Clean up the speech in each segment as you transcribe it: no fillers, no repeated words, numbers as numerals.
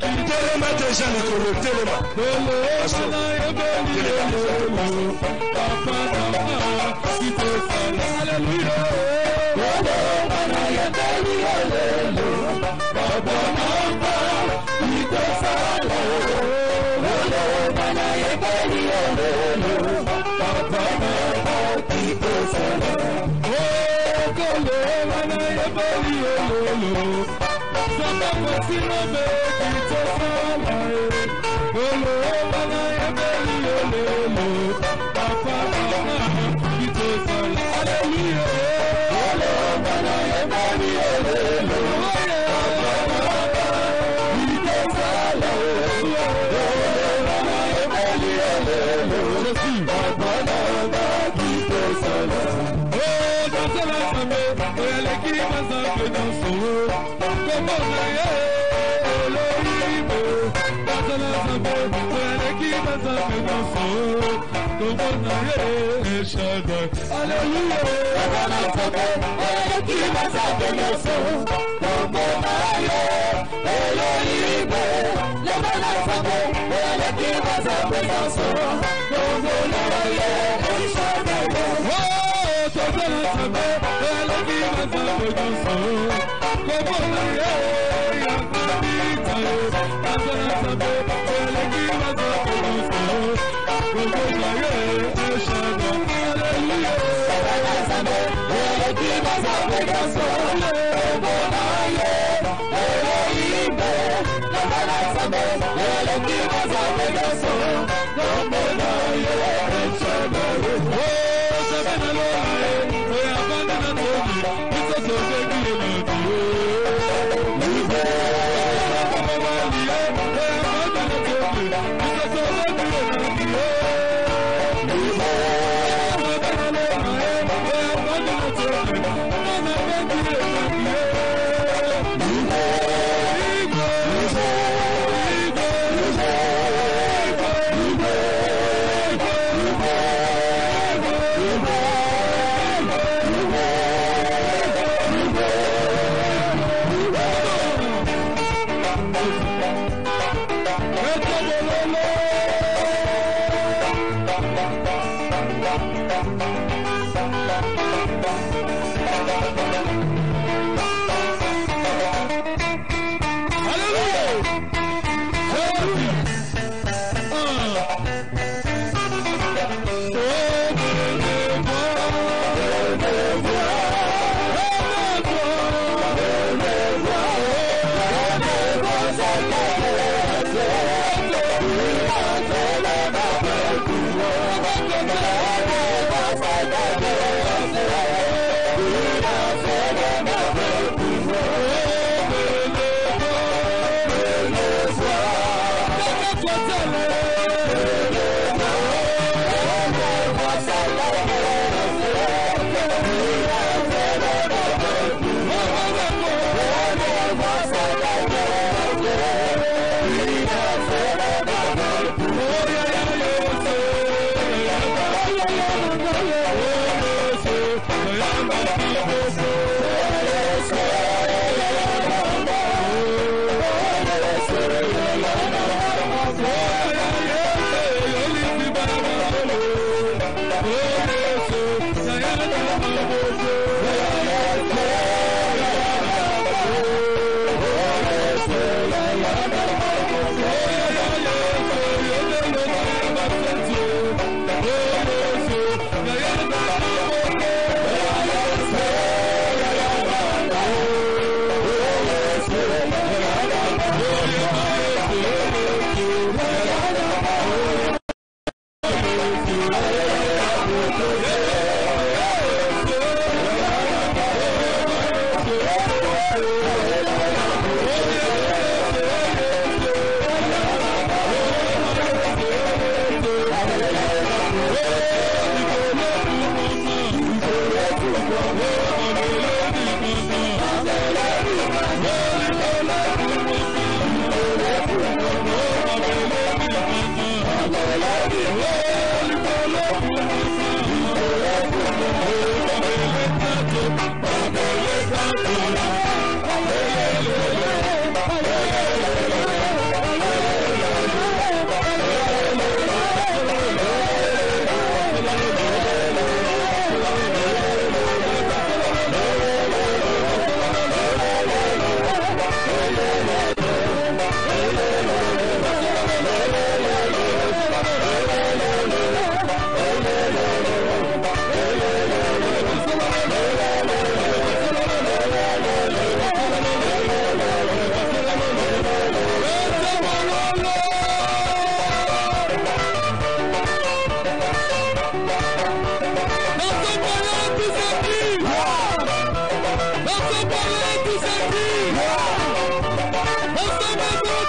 Téléma déjà le coro, téléma.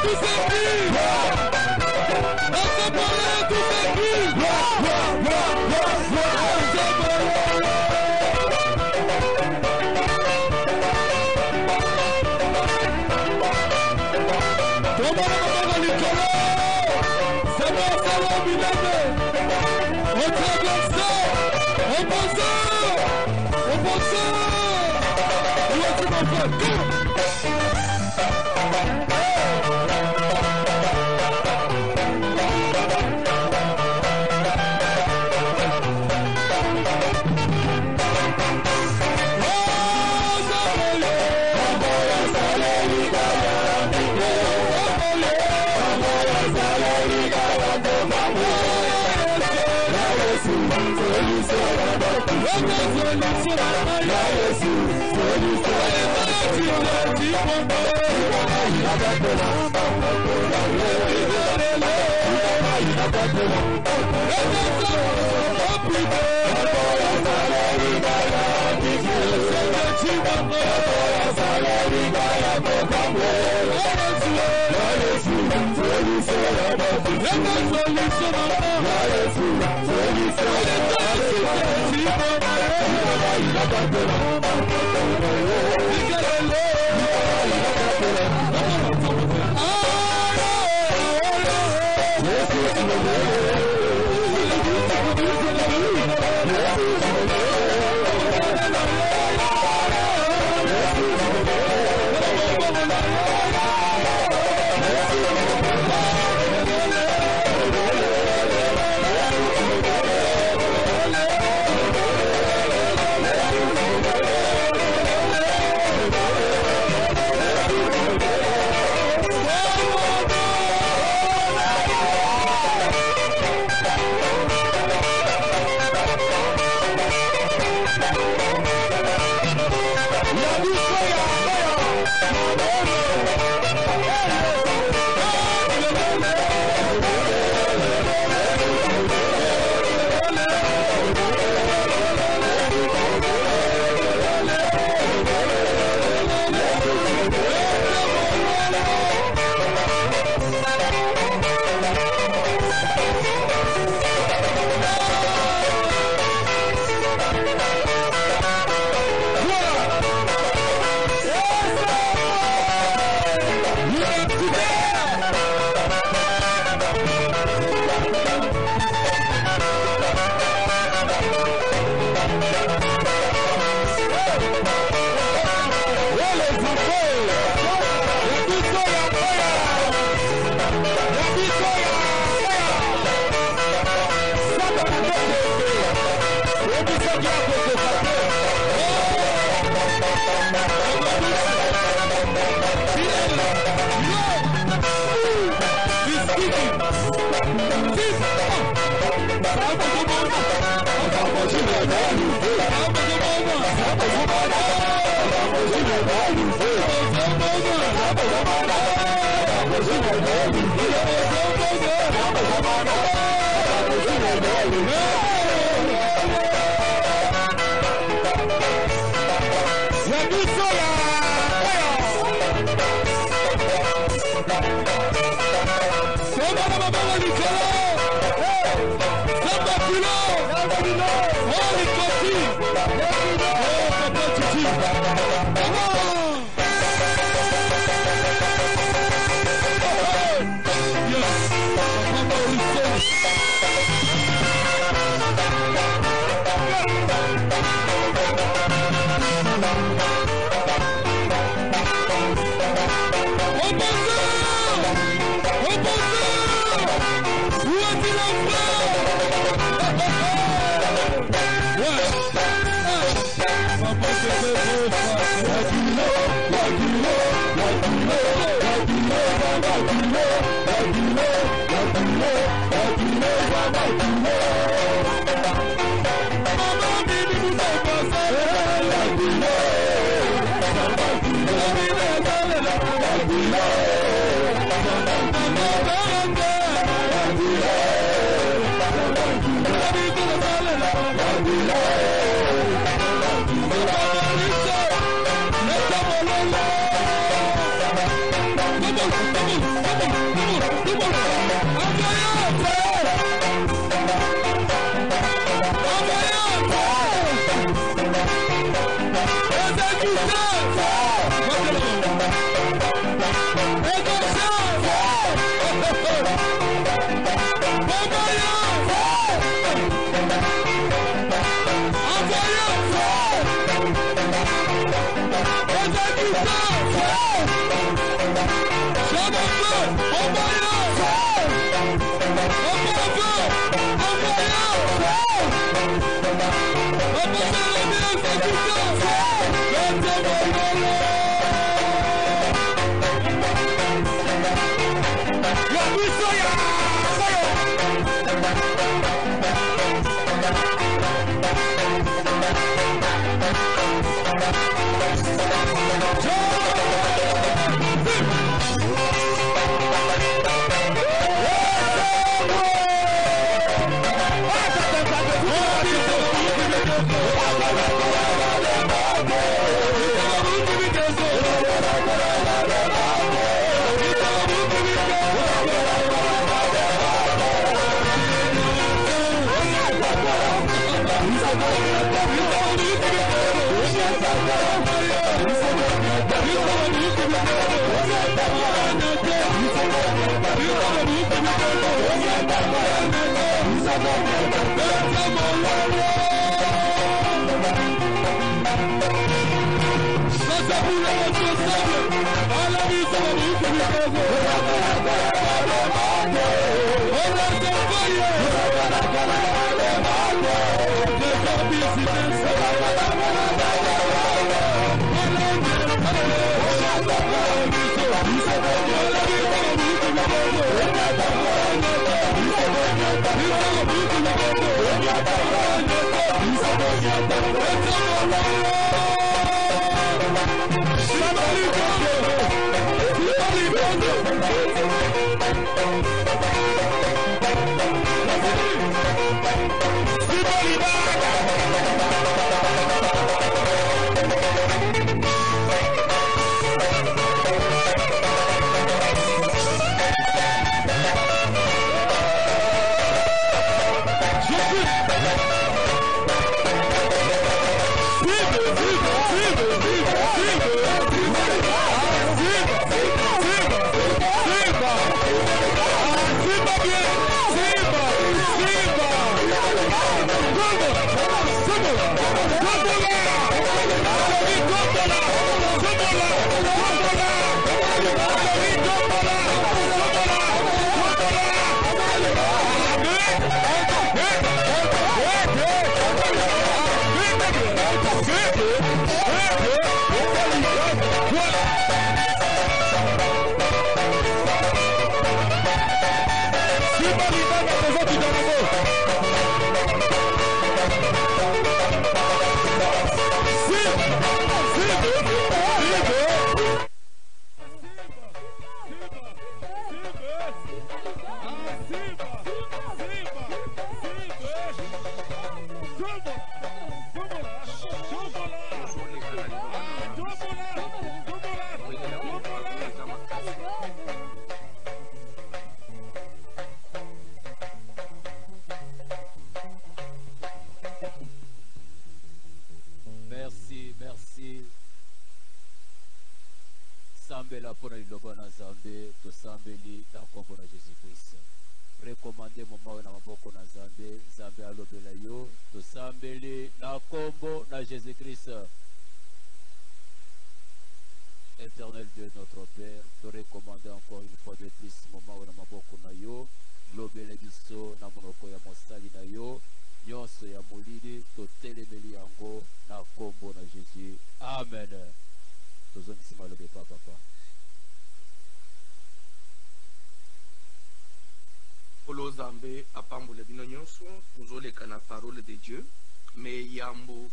tous ces cris. Assemblez tous ces cris. Éternel Dieu notre Père, te recommander encore une fois de plus moment na maboko na yo, lobele biso na monoko ya mosali na yo, nyonso ya molili totelemeli yango na kombo na Jésus. Amen. Tozongisi malobe papa. Polo Zambe apambule bino nyonso, tozoleka na parole de Dieu, mais yambo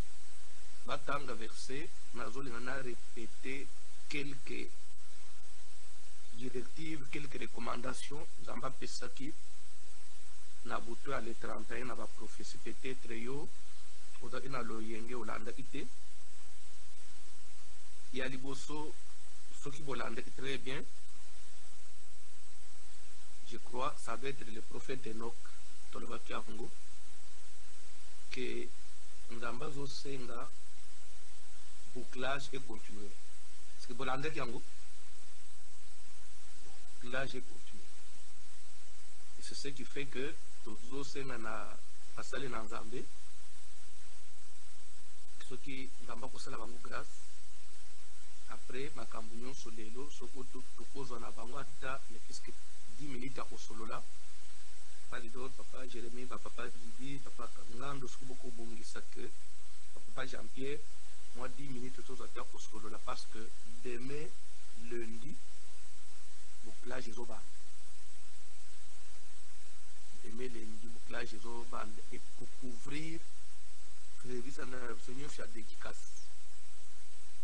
batanga verset, nazolinga na répéter quelques directives, quelques recommandations, Zamba pesaki na butu ale 31 na ba prophétie peut-être yo oda ina lo yenge olanda ite ya liboso soki bolanda très bien crois, ça doit être le prophète Enoch, Tolobaki Ango, que Nzambazo Senga, bouclage et continuer. Parce que Bolanda Kiango, bouclage et continuer. Et c'est ce qui fait que Tozo Senga na Asali Nanzambe, ce qui Nzamba Kosala Bango grâce, après ma cambunion sur les lots, ce que tu poses en avant, tu as 10 minutes à Osolola. Papa Jérémy, papa Didi, papa Kangando, ce que beaucoup bongisa que papa Jean-Pierre, moi 10 minutes tous à Osolola parce que demain, lundi, bouclage est au bas. Demain, lundi, bouclage est au bas. Et pour couvrir, service en Seigneur, il y a des dédicaces.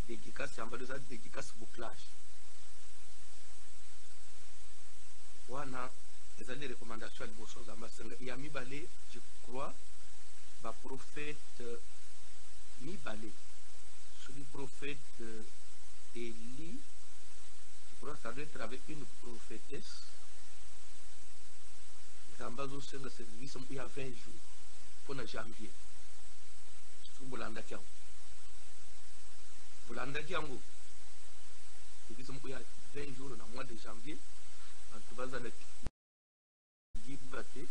Dédicace, c'est en bas de ça, dédicace bouclage. Voilà, les recommandations à l'émotion d'Ambassadeur. Il y a Mibalé, je crois, le prophète Mibalé. Celui prophète Élie, je crois que ça doit être avec une prophétesse. Zambazo, c'est le service, il y a 20 jours, pour le janvier. Sous Bolanda Kiango. Bolanda Kiango. Il y a 20 jours dans le mois de janvier. En tout cas, dans le Gibate,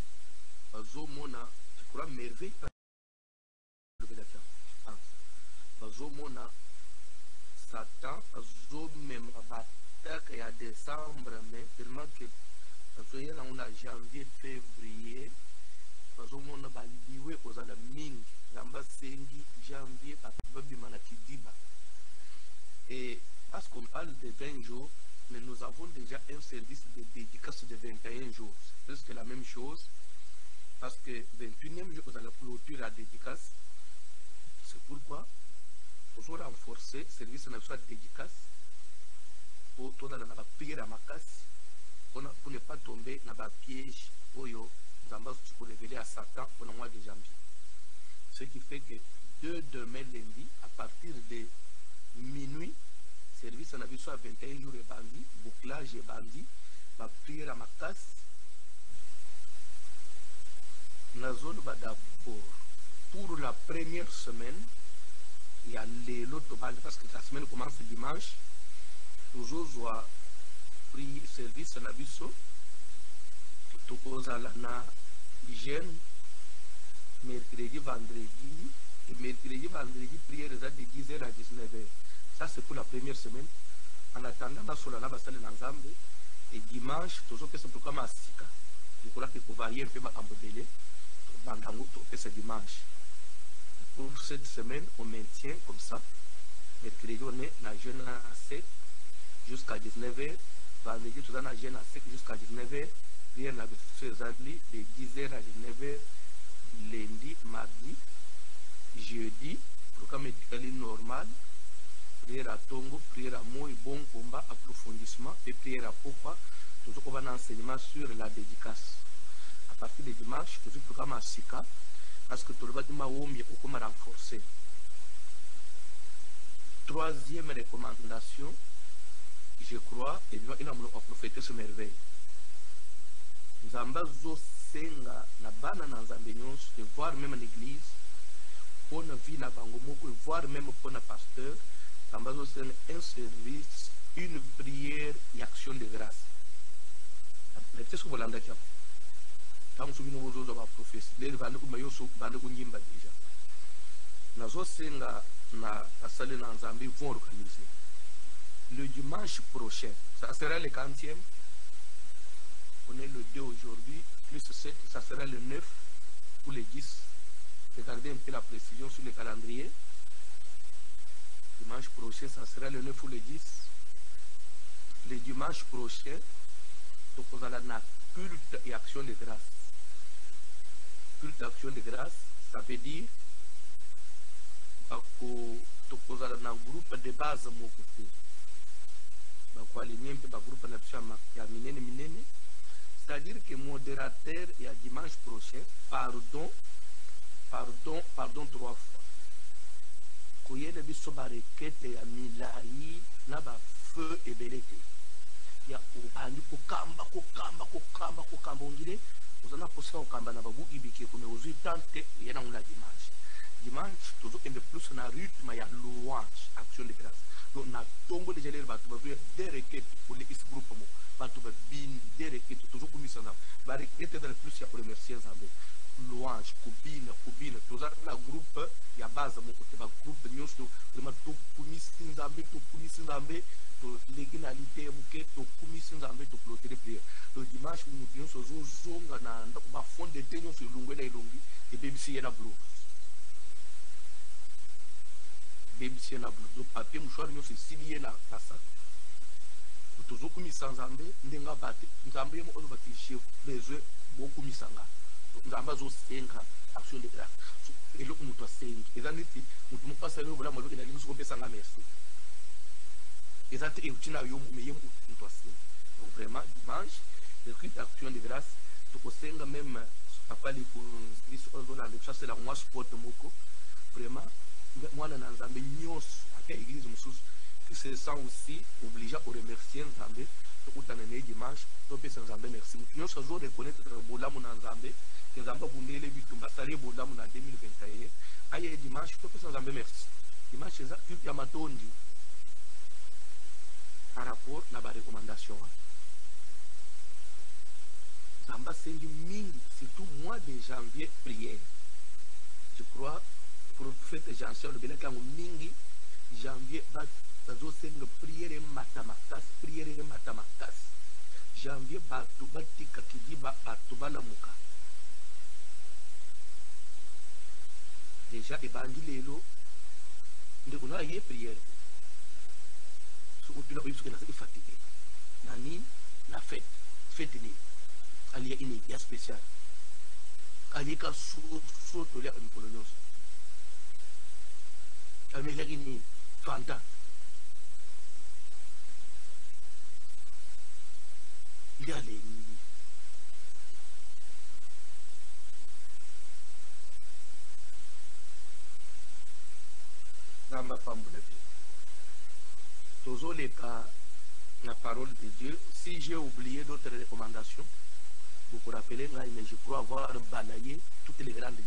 Bazomona, je crois, merveille. Je pense. Bazomona, Satan, Bazomem, Batak, il y a décembre, mais tellement que, on a janvier, février, Bazomona, Baliwe, aux Alaming, Lamba Sengi, janvier, Babimana Kidiba. Et parce qu'on parle de 20 jours, mais nous avons déjà un service de dédicace de 21 jours. C'est presque la même chose. Parce que 21e jour, vous allez clôturer la dédicace. C'est pourquoi nous allons renforcer le service de dédicace pour la prière à ma casse, pour ne pas tomber dans le piège pour révéler à Satan pour le mois de janvier. Ce qui fait que demain lundi, à partir de minuit, service en avis soit 21 jours et bandit, bouclage et bandit, ma prière à ma casse. Nazol d'abord, pour la première semaine, il y a l'autre bande parce que la semaine commence dimanche. Toujours soit pris service en avis soit, tout cause à la hygiène, mercredi, vendredi, et mercredi, vendredi, prière de 10h à 19h. Ça, c'est pour la première semaine. En attendant, on a sur la basale dans Zambé. Et dimanche, toujours que c'est pour comme Asika. Je crois qu'il faut varier un peu en Bobélé. C'est dimanche. Pour cette semaine, on maintient comme ça. Mercredi, on est dans jeûne à sec jusqu'à 19h. Vendredi, tout ça, dans jeûne à sec jusqu'à 19h. Prière la Zambé de 10h à 19h. Lundi, mardi, jeudi, pour comme est normal. Prière à Tongo, prière à Moi, bon combat, approfondissement et prière à Pourquoi. Toujours qu'on va un enseignement sur la dédicace. À partir de dimanche, toujours programme à Sika, parce que tout le monde m'a renforcé. Troisième recommandation, je crois, et il a prophété ce merveille. Nzamba zo senga na bana na Nzambe nyonso, et voir même l'église, pour la vie na bango moko, et voir même pour le pasteur. C'est un service, une prière et action de grâce. Répétez ce que vous l'avez dit. Quand vous souvenez vos autres prophéties, les vannes ou maillot bande ou nimba déjà. Nazo senga na asale na Nzambe vont organiser. Le dimanche prochain, ça sera le 40e. On est le 2 aujourd'hui, plus 7, ça sera le 9 ou le 10. Regardez un peu la précision sur le calendrier. Dimanche prochain, ça sera le 9 ou le 10. Le dimanche prochain, nous allons avoir culte et action de grâce. Culte et action de grâce, ça veut dire que nous allons avoir un groupe de base à mon côté. Nous allons avoir un groupe de minene. C'est-à-dire que le modérateur, il y a dimanche prochain, pardon 3 fois. Koyele biso ba requête ya milai na ba feu ebelete. ya ubandi kukamba ongire uzana posa ukamba na babu ibiki kume uzui tante yana una dimanche tozokende plus na rythme ya louange action de grâce donc na tongo déjà les batu ba des requêtes pour les groupe mo batu ba bin des requêtes tozokumisa na ba requête dans plus ya remercier Nzambe louange kubina tozana na groupe ya base mo kote ba groupe nyonso vraiment tokumisa Nzambe to légalité muke tokumisa Nzambe to clôturer prière le dimanche nous nyonso zonga na ndako ba fond de tenyo so lungwe na ilongi et BBC yana blue BBC na blue do papier mouchoir nyonso silié na kasa tozokumisa Nzambe ndenga bate Nzambe mo ozo bati j'ai besoin beaucoup misanga Nzambe zo senga action de grâce et le mutu asengi ezaniti mutu mopasa yo bola maloki na limusu kopesa nga merci ezate eutina yo meye mutu asengi donc vraiment dimanche le culte action de grâce tokosenga même papa li ko biso ozo na le chasser la moi sport moko vraiment mwana na Nzambe nyonso ata église mosusu qui se sent aussi obligé à remercier Nzambe tokutana ne dimanche topesa Nzambe merci mutu nyonso azo reconnaître bolamu na Nzambe que Nzambe bundele bitumba sali bolamu na 2021 aye dimanche topesa Nzambe merci dimanche za culte ya matondi par rapport na ba recommandation Nzambe sengi mingi surtout mois de janvier prière je crois prophète Jean-Charles le Bénin kango mingi janvier bazo senga prière matamakas janvier batu batika kidiba batu balamuka déjà ebandi lelo ndeko na ye prière so utuna oyisuke na fatigué nani na fête ni ali ya ini ya spécial ali ka so to le en polonos ali la ini fanta il y a les Namba Pamboulevi. Toujours les cas, la parole de Dieu. Si j'ai oublié d'autres recommandations, vous vous rappelez, mais je crois avoir balayé toutes les grandes lignes.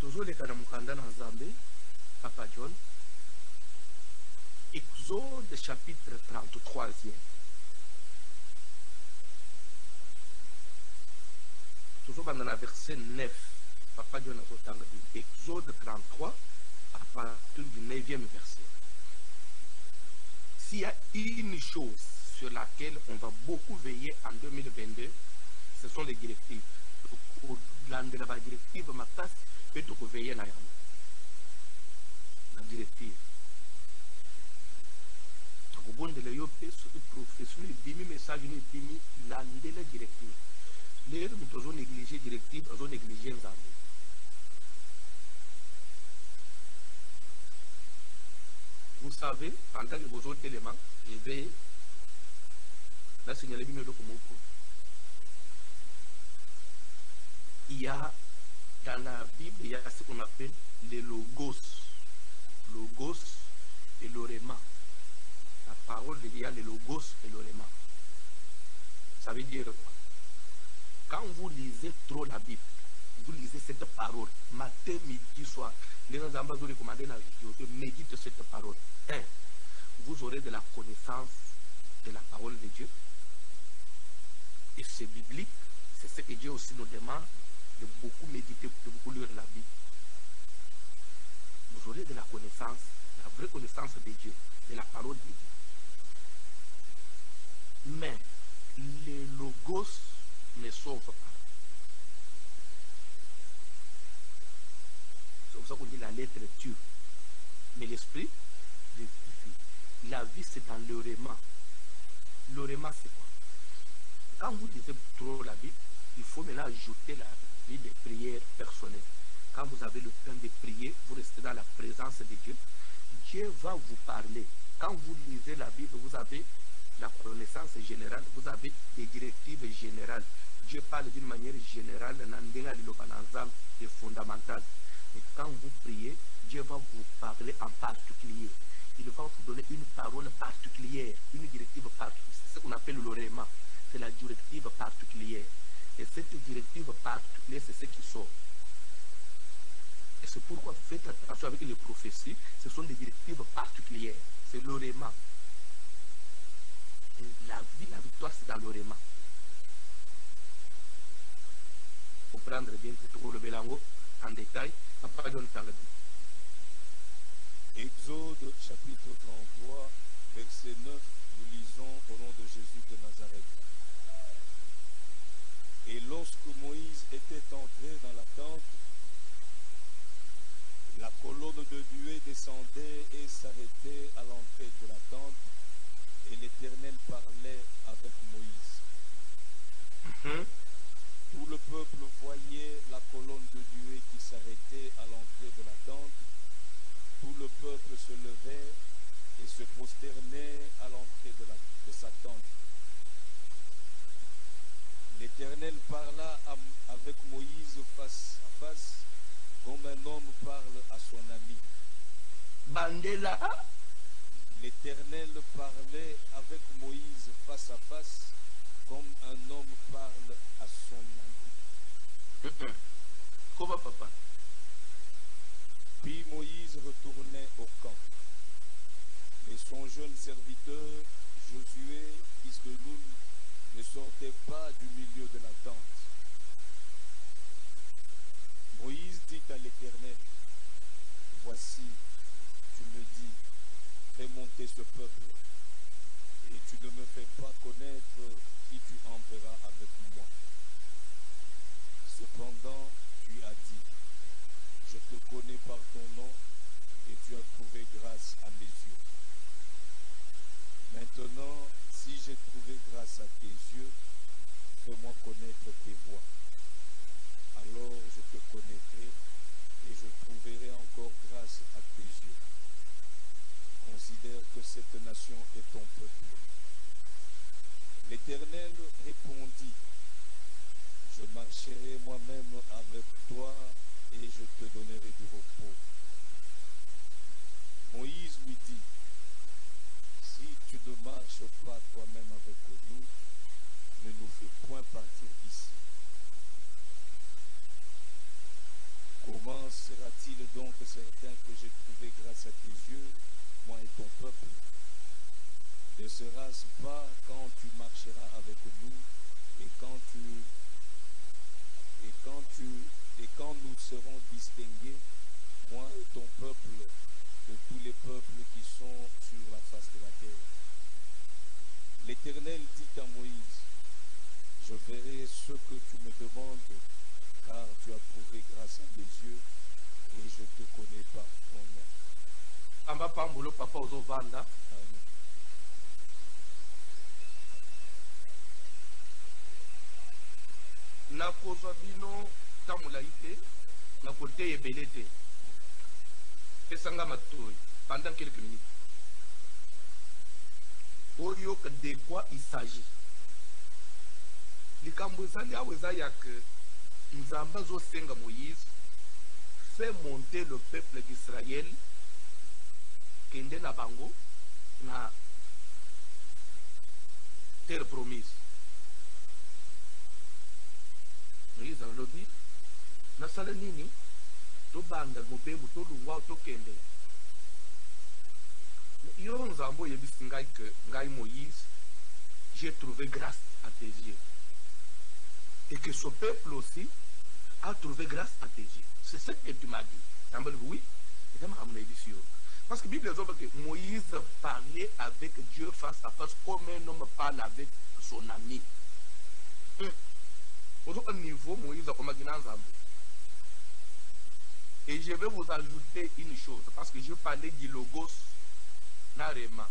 Toujours les cas de Mukanda dans Zambé, Papa John. Exode chapitre 33e. Toujours dans le verset 9. Papa John a dit Exode 33 à partir du 9e verset. S'il y a une chose sur laquelle on va beaucoup veiller en 2022, ce sont les directives. La directive Matas peut veiller la directive. Bon de la professeur dimi message ni dimi la directive. Les nous avons négligé directive, nous avons négligé Nzambe. Vous savez, pendant que vos autres éléments, je vais la signaler bien le Komoko. Il y a dans la Bible, il y a ce qu'on appelle les logos. Logos et l'oréma. La parole de Dieu, il y a les logos et l'oréma. Ça veut dire quoi? Quand vous lisez trop la Bible, vous lisez cette parole, matin, midi, soir, les gens vous recommandent dans la vidéo, méditez cette parole. Vous aurez de la connaissance de la parole de Dieu. Et c'est biblique, c'est ce que Dieu aussi nous demande, de beaucoup méditer, de beaucoup lire la Bible. Vous aurez de la connaissance, la vraie connaissance de Dieu, de la parole de Dieu. Mais les logos ne sauvent pas. C'est pour ça qu'on dit la lettre tue. Mais l'esprit vivifie. La vie, c'est dans l'oréma. L'oréma, c'est quoi? Quand vous lisez trop la Bible, il faut maintenant ajouter la vie de prière personnelle. Quand vous avez le temps de prier, vous restez dans la présence de Dieu. Dieu va vous parler. Quand vous lisez la Bible, vous avez la connaissance générale, vous avez des directives générales. Dieu parle d'une manière générale, et fondamentale. Mais quand vous priez, Dieu va vous parler en particulier. il va vous donner une parole particulière, une directive particulière. C'est ce qu'on appelle le réma. C'est la directive particulière. Et cette directive particulière, c'est ce qui sort. Et c'est pourquoi faites attention avec les prophéties. Ce sont des directives particulières. C'est le réma. Et la vie, la victoire, c'est dans le réma. Comprendre bien tout le Bélango en détail. Après, on parle. Exode chapitre 33, verset 9, nous lisons au nom de Jésus de Nazareth. Et lorsque Moïse était entré dans la tente, la colonne de nuée descendait et s'arrêtait à l'entrée de la tente, et l'Éternel parlait avec Moïse. Tout le peuple voyait la colonne de nuée qui s'arrêtait à l'entrée de la tente. Tout le peuple se levait et se prosternait à l'entrée de sa tente. L'Éternel parla avec Moïse face à face, comme un homme parle à son ami. Bandela. L'Éternel parlait avec Moïse face à face, comme un homme parle à son ami. Comment papa? Puis Moïse retournait au camp. Et son jeune serviteur, Josué, fils de Nun, ne sortait pas du milieu de la tente. Moïse dit à l'Éternel, voici, tu me dis, fais monter ce peuple, et tu ne me fais pas connaître qui tu enverras avec moi. Cependant, tu as dit, je te connais par ton nom et tu as trouvé grâce à mes yeux. Maintenant, si j'ai trouvé grâce à tes yeux, fais-moi connaître tes voies. Alors je te connaîtrai et je trouverai encore grâce à tes yeux. Considère que cette nation est ton peuple. L'Éternel répondit, je marcherai moi-même avec toi et je te donnerai du repos. Moïse lui dit, si tu ne marches pas toi-même avec nous, ne nous fais point partir d'ici. Comment sera-t-il donc certain que j'ai trouvé grâce à tes yeux, moi et ton peuple? Ne sera-ce pas quand tu marcheras avec nous et quand nous serons distingués, moi et ton peuple, de tous les peuples qui sont sur la face de la terre? L'Éternel dit à Moïse, je verrai ce que tu me demandes, car tu as trouvé grâce à mes yeux, et je te connais par ton nom. Amba pambulo papa ozovanda. Amen. Nakozwa bino tamulayi te, nakote ebele te. Pesanga matoyi pendant quelques minutes. Oyoka de quoi il s'agit. Likambo ezali awa eza ya ke Nzambe azosenga Moïse fait monter le peuple d'Israël kende na bango na terre promise. Moïse alobi nasala nini tobanda mobembo tolungwa tokende. Yo Nzambe oyebisi ngai ke ngai Moïse j'ai trouvé grâce à tes yeux. Et que ce peuple aussi a trouvé grâce à tes yeux. C'est ce que tu m'as dit. Oui. Parce que la Bible dit que Moïse parlait avec Dieu face à face comme un homme parle avec son ami. Au niveau, Moïse a comme un. Et je vais vous ajouter une chose, parce que je parlais du logos Narema.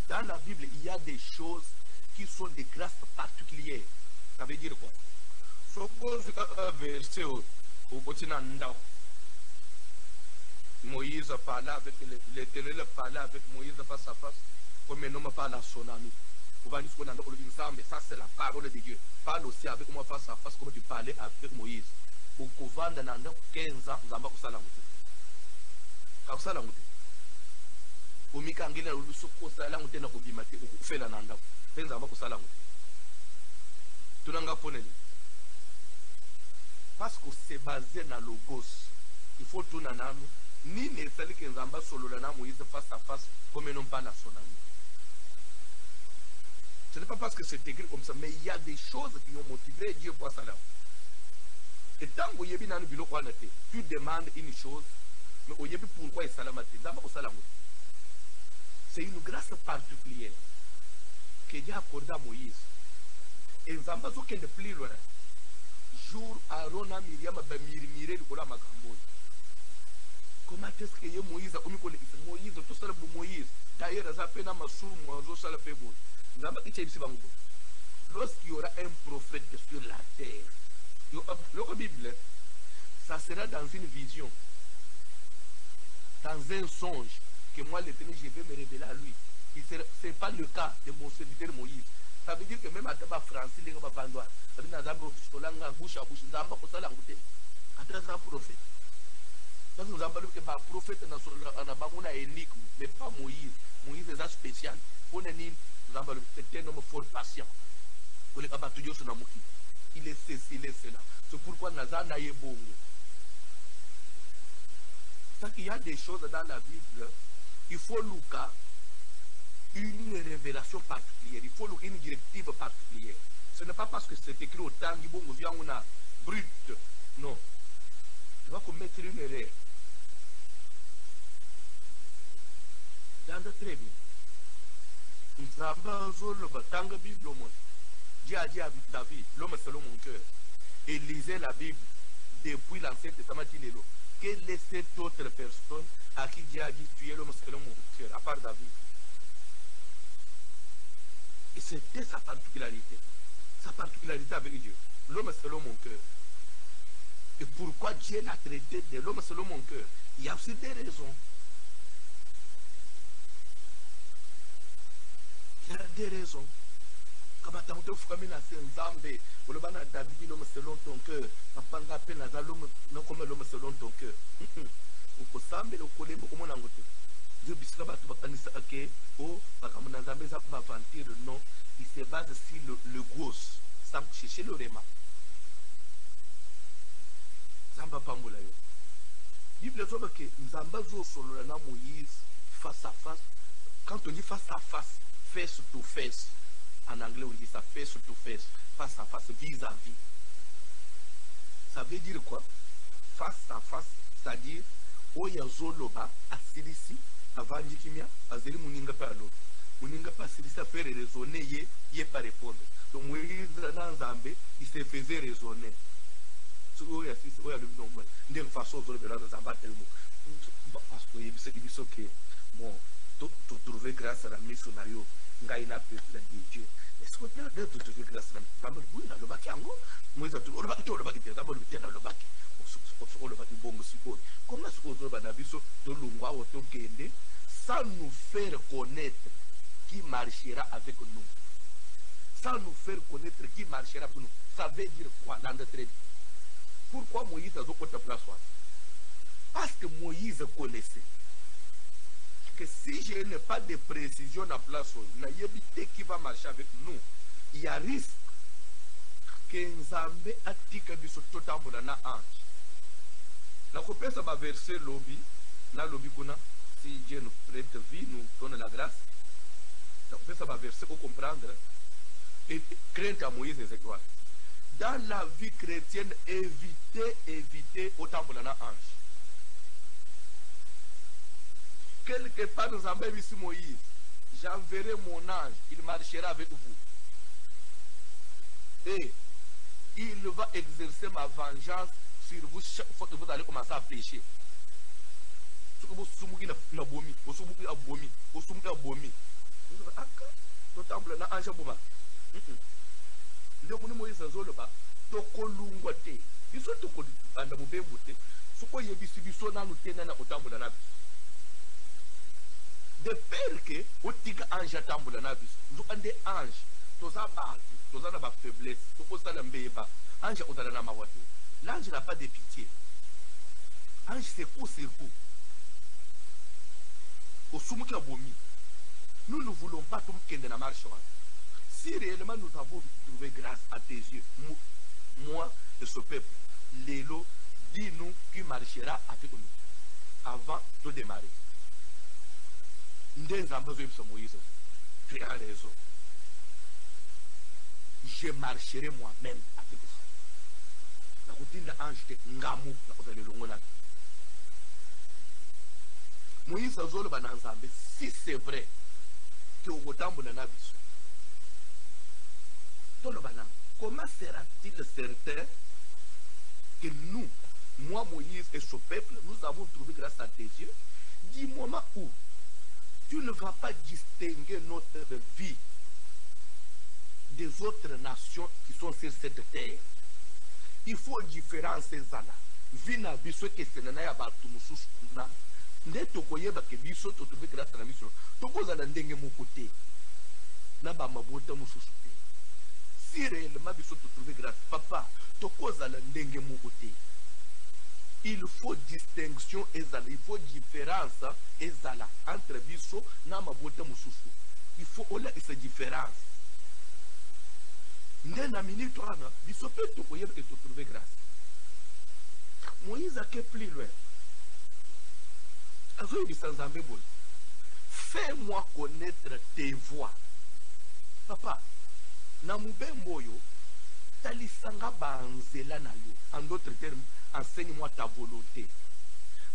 Dans la Bible, il y a des choses qui sont des grâces particulières. Ça veut dire quoi? Suppose un verset au Botinanda. Moïse parlait avec l'Éternel, parlait avec Moïse face à face, comme un homme parle à son ami. Vous voyez ce qu'on a dans le mais ça c'est la parole de Dieu. Parle aussi avec moi face à face, comme tu parlais avec Moïse. Au couvent de 15 ans, nous avons ça là. akusala ngute omikangela lusukosala ngute na kubimate ukufela na ndako penza amba kusala ngute tunanga poneli parce que c'est basé na logos il faut tout nanano ni nesali ke nzamba solola na Moïse face à face comme non pas na sonami. Ce n'est pas parce que c'est écrit comme ça, mais il y a des choses qui ont motivé Dieu pour ça là. Et tant que tu demandes une chose, mais pourquoi il c'est une grâce particulière que Dieu a accordée à Moïse. Et Nzamba zo kende plus loin. Jour Aaron a Myriam a miré le kola makambo. Comment est-ce que Moïse a commis Moïse tout ça pour Moïse. D'ailleurs, ça peine à ma source, moi, je sais le fait bon. Lorsqu'il y aura un prophète sur la terre, la Bible, ça sera dans une vision, dans un songe, que moi, l'Éternel, je vais me révéler à lui. Ce n'est pas le cas de mon serviteur Moïse. Ça veut dire que même à Taba Francis, les gens vont vendre. Ça veut dire que nous avons bouche à bouche, nous avons pas un prophète. Parce que nous avons que un prophète n'a pas énigme, mais pas Moïse. Moïse est spécial. C'est un homme fort patient. Il est ceci, il est cela. C'est pourquoi Nazar n'a pas bon. C'est qu'il y a des choses dans la Bible, il faut Lucas une révélation particulière, il faut une directive particulière. Ce n'est pas parce que c'est écrit au temps, il y a une brute. Non. Tu vas commettre une erreur. Dans très bien. Dieu a dit à David, l'homme selon mon cœur, et lisez la Bible depuis l'Ancien Testament. Quelle est cette autre personne à qui Dieu a dit tu es l'homme selon mon cœur, à part David? Et c'était sa particularité avec Dieu, l'homme selon mon cœur. Et pourquoi Dieu l'a traité de l'homme selon mon cœur? Il y a aussi des raisons. Il y a des raisons. Comme à tant que frère n'a fait un zambé, ou le banal David l'homme selon ton cœur, papa n'a pas l'homme non comme l'homme selon ton cœur. Ou que sambe le collé comme on a goûté. Dieu biscuit va tout canisa que oh parce que mon zambé ça va aventir non, il se base sur le gosse, sans chercher le réma. Zamba pambola yo. Bible dit que Zamba zo solo na Moïse face à face. Quand on dit face à face, face to face. En anglais, on dit ça face to face, face à face, vis-à-vis. Ça veut dire quoi? Face à face, c'est-à-dire, oya zoloba, asilisi, avant jikimia, azeli muninga pa l'autre. Muninga pa asilisi a faire raisonner, yé pas répondre. Donc, Moïse, dans Zambé, il se faisait raisonner. C'est oya asilisi, oya le nom, d'une façon, zolo dans Zamba tellement. Parce que, il dit que, bon, tu trouves grâce à la mission nayo, ngaina peuple de Dieu. Est-ce que tu as trouvé grâce à la mission nayo? Le bac yango, moi je trouve le bac, tu le bac, tu d'abord le terrain le bac. On le bac bon aussi bon. Comment est-ce qu'on trouve dans biso de lungwa ou to kende sans nous faire connaître qui marchera avec nous? Sans nous faire connaître qui marchera avec nous. Ça veut dire quoi dans notre vie? Pourquoi Moïse a d'autres places? Parce que Moïse connaissait que si je n'ai pas de précision à place, qui va marcher avec nous, il y a risque que Nzambe atika biso totambola na ange. La copesa va verser lobby, na lobby kuna, si Dieu nous prête vie, nous donne la grâce. La copesa va verser pour comprendre et crainte à Moïse et Étoile. Dans la vie chrétienne, évitez autambola na ange. Quelque part nous avons ici Moïse, j'enverrai mon ange, il marchera avec vous. Et il va exercer ma vengeance sur vous chaque fois que vous allez commencer à pécher. Ce que vous soumouillez na bomi, vous soumouillez à bomi, vous soumouillez à bomi. Vous avez un temple na ange bouma. Le Moïse azoloba, tokolungwate. Ils sont tokoli anda mubembote. Soko yebisi biso na lutena na otambola na biso. De peur que au tika ange tambola na biso. Nous avons des anges. Tous a battu, tous a ba faiblesse. Tous a na mbeba. Ange otala na mawatu. L'ange n'a pas de pitié. Ange c'est coup sur coup. osumuki abomi. Nous ne voulons pas tout le monde marche. Si réellement nous avons trouvé grâce à tes yeux, moi et ce peuple, Lélo, dis-nous qui marchera avec nous avant de démarrer. Tu as raison. Je marcherai moi-même avec vous. La routine d'ange, ngamu, la Moïse a zolo bananzambe. Si c'est vrai que au tambo na nabiso, comment sera-t-il certain que nous, moi Moïse et ce peuple, nous avons trouvé grâce à tes yeux, du moment où tu ne vas pas distinguer notre vie des autres nations qui sont sur cette terre. Il faut différencier ça. Vina biso que c'est na batu mususu na ndeto koyeba ke biso to trouver grâce na biso to kozala ndenge mokote na ba mabota mususu te. Si réellement biso to trouver grâce papa to kozala ndenge mokote. Il faut distinction ezala, il faut différence ezala entre biso na mabota mususu. Il faut ola esa différence. Ndena minute ana biso pe to koyeba ke to trouver grâce. Moïse a que plus loin. Fais-moi connaître tes voix. Papa, Namubemboyo, talisanga banzela na yo. En d'autres termes, enseigne-moi ta volonté.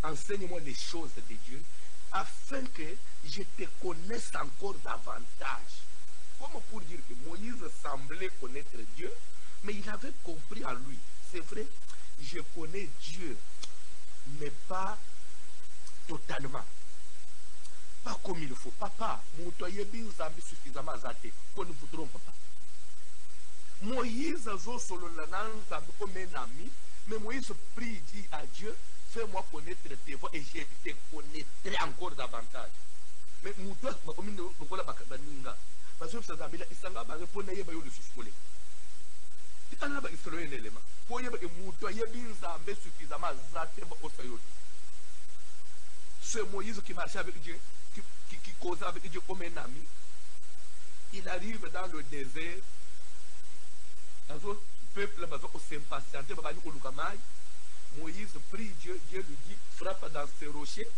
Enseigne-moi les choses de Dieu, afin que je te connaisse encore davantage. Comme pour dire que Moïse semblait connaître Dieu, mais il avait compris en lui. C'est vrai, je connais Dieu, mais pas totalement. Pas comme il faut. Papa, mon toye bin zambi suffisamment zate. Qu'on ne voudrons papa. Moïse a zo solo lanan zambi comme un ami, mais Moïse prie, dit à Dieu, fais-moi connaître tes voix et je te connaîtrai encore davantage. Mais mon toye, comme il ne voit pas baninga. Parce que ça zambi là, il s'en va répondre à yeba yo le suscolé. Tu en as pas Israël élément. Pour yeba que mon toye bin zambi suffisamment zate ba osayo. Ce Moïse qui marchait avec Dieu, qui causait avec Dieu comme un ami, il arrive dans le désert, dans le peuple s'impatienté, Moïse prie Dieu, Dieu lui dit, frappe dans ces rochers.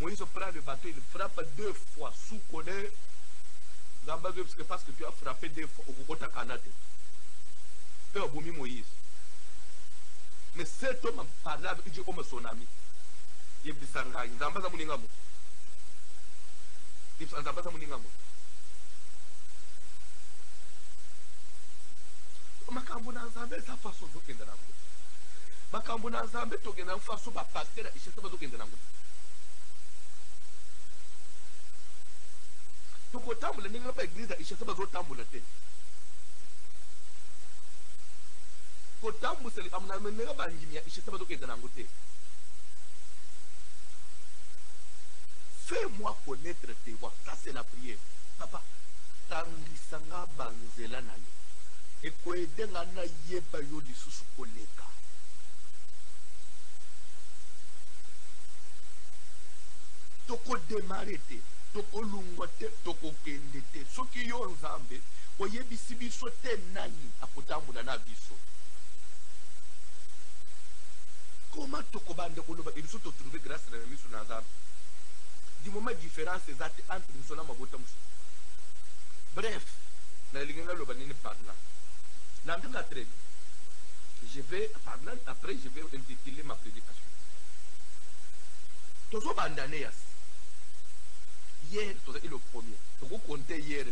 Moïse prend le bateau, il frappe 2 fois, sous connaît, parce que tu as frappé 2 fois, au Bogota Canada. Père Boumi Moïse. Mais cet homme parlait avec Dieu comme son ami. Yebisanga nzambaza muningamo nzambaza muningamo makambo na nzambe za faso zokenda nango makambo na nzambe tokenda faso ba pasteur ishesa bazokenda nango tokotambula ninga ba église ishesa bazotambula te kotambuseli amuna menga banjimia ishesa bazokenda nango te. Fais-moi connaître tes voix. Ça, c'est la prière. Papa, tangisanga banzela na yo. Et koedenga na yeba yo lisusu koleka. Toko démarrer te, toko lungwa te, toko kende te. Soki yo nzambe, oyebisi biso te nani akotambula na biso. Comment toko bande koloba biso to trouver grâce na miso na nzambe? Du moment différence exacte entre nous et Mabota Moussa. Bref, je vais parler, après je vais intituler ma prédication. Tozo bandaneas. Hier, c'est le premier. Tozo compter hier,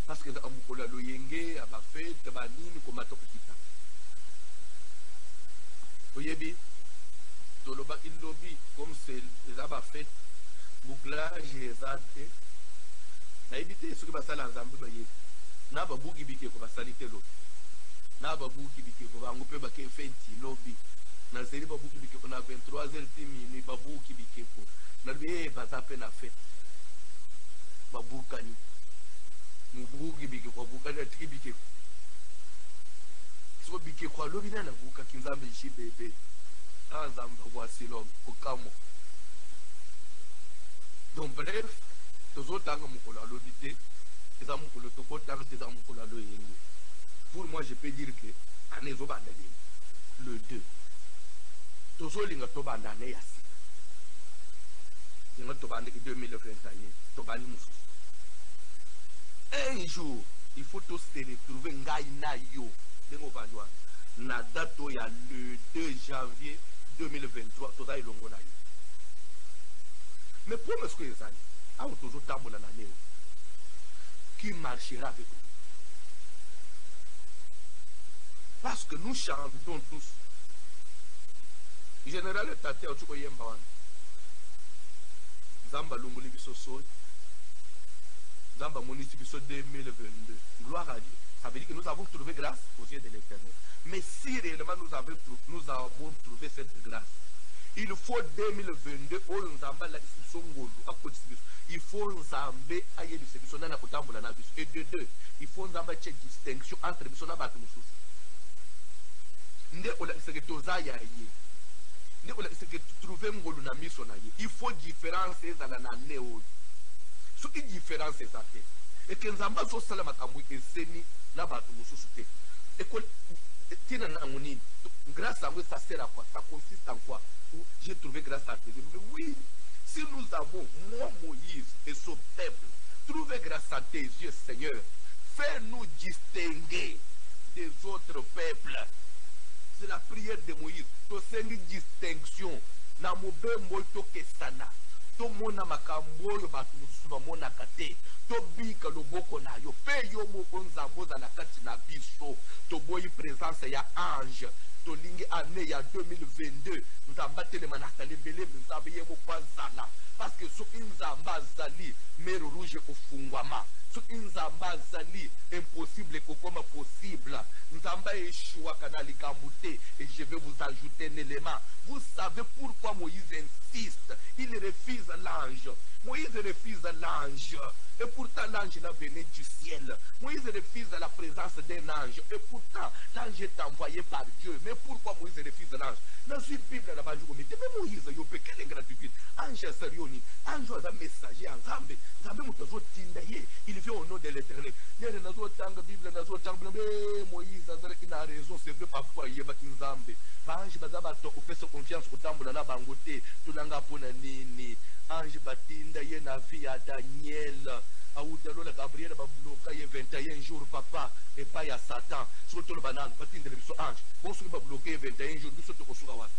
parce que Amukola Loyenge, Abafet, Tabanini, Komato Petita. Oyebi, Toloba Indobi, comme c'est les Abafet. Bouclage exact. Na éviter ce que va saler ensemble baye. Na ba buki bike ko ba salite lo. Na ba buki bike ko ba ngope ba ke fenti lobby. Na seri ba buki bike ko na 23h ni ba buki bike ko. Na be ba sa pe na fête. Ba bukani. Mu buki bike ko bukani tri bike. So bike ko lobby na buka kinzambe shi bebe. Ensemble voici l'homme au camo. Donc bref, tozotanga mukolo alobi te, eza mukolo tokotanga te eza mukolo alo yengo. Pour moi, je peux dire que année ezobanda le 2. Tozolinga tobanda année ya sika. Linga tobanda 2021, tobandi mususu. Un jour, il faut tous se retrouver ngai na yo. Dengo bandwa. Na date ya le 2 janvier 2023, toza ilongo na yo. Mais pour me ce que les années, on toujours tambola na neo. Qui marchera avec nous? Parce que nous chantons tous. Général Tate Ochuko Yembawan. Zamba Lunguli Biso Soy. Zamba Moniti Biso 2022. Gloire à Dieu. Ça veut dire que nous avons trouvé grâce aux yeux de l'Éternel. Mais si réellement nous avons trouvé cette grâce, il faut 2022, il faut Nzambe aye biso na kotambola na biso. Et de deux, il faut Nzambe une distinction entre biso na batu mususu. Nde olakisa ke tozaya ye. Nde olakisa ke trouver ngolu na miso na ye. Il faut différence ezala na neo. So ki différence ezate. Et que Nzambe so sala makambo eseni na batu mususu te. Et ko tina na ngoni grâce à moi ça sert à quoi? Ça consiste en quoi? J'ai trouvé grâce à Dieu. Oui, si nous avons, moi Moïse et son peuple, trouvé grâce à tes yeux, Seigneur, fais-nous distinguer des autres peuples. C'est la prière de Moïse. To sengi distinction. Na mobe molto kesana. To mona makambo yo batu mususu mona kate. To bika loboko na yo. Pe yo mo konzamboza na kati na biso. To boyi présence ya ange. Tolingi année ya 2022 nous ambatele manakale bele nzambe yemo kwazala parce que so inzamba zali mer rouge ofungwama so inzamba zali impossible kokoma possible nzamba eshua kana likambute et je vais vous ajouter un élément. Vous savez pourquoi Moïse insiste? Il refuse l'ange. Moïse refuse l'ange. Et pourtant l'ange n'a venu du ciel. Moïse refuse la présence d'un ange. Et pourtant l'ange est envoyé par Dieu. Mais pourquoi Moïse refuse l'ange? Dans une Bible là-bas, mais Moïse, quelle ingratitude. Ange sérieux, ange est un messager en Zambé. Zambé mutazo tindaye. Il vient au nom de l'Éternel. Bible Moïse a raison, c'est vrai parfois il y a un Zambé. Ange bazaba to fait confiance au tambola na bangote. Tulanga pona nini. Ange batinda ye na vie à Daniel. Aoudalo la Gabriel babloka ye 21 jours papa et pas ya Satan. Surtout le banane batinda le biso ange. Bon sur babloka ye 21 jours biso to kosuka wa.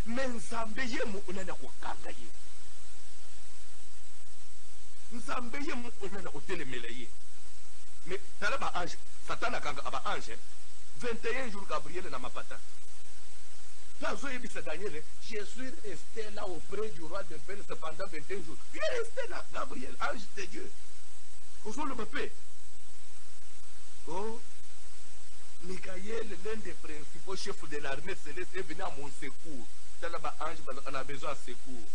Mais Nzambe ye mo onana ko kanga ye. Nzambe ye mo onana ko telemela ye. Mais tala ba ange, Satan a kanga aba ange. 21 jours Gabriel na mapata. Daniel, je suis resté là auprès du roi de Perse pendant 21 jours. Il est resté là, Gabriel, ange de Dieu. Aujourd'hui, le pape. Oh, Michael, l'un des principaux chefs de l'armée céleste, est venu à mon secours. Dans la ange, on a besoin de secours.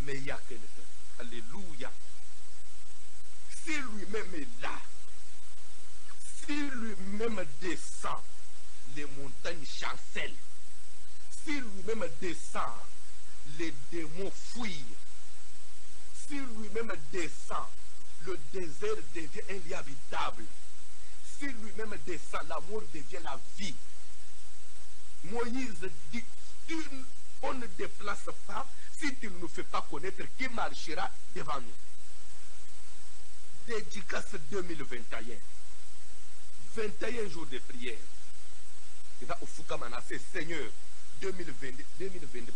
Mais il y a quelqu'un. Alléluia. Si lui-même est là, si lui-même descend, les montagnes chancellent. Si lui-même descend, les démons fuient. Si lui-même descend, le désert devient un lieu habitable. Si lui-même descend, l'amour devient la vie. Moïse dit, on ne déplace pas si tu ne nous fais pas connaître qui marchera devant nous. Dédicace 2021. 21 jours de prière. Et là, au Foukamana, c'est Seigneur. 2020,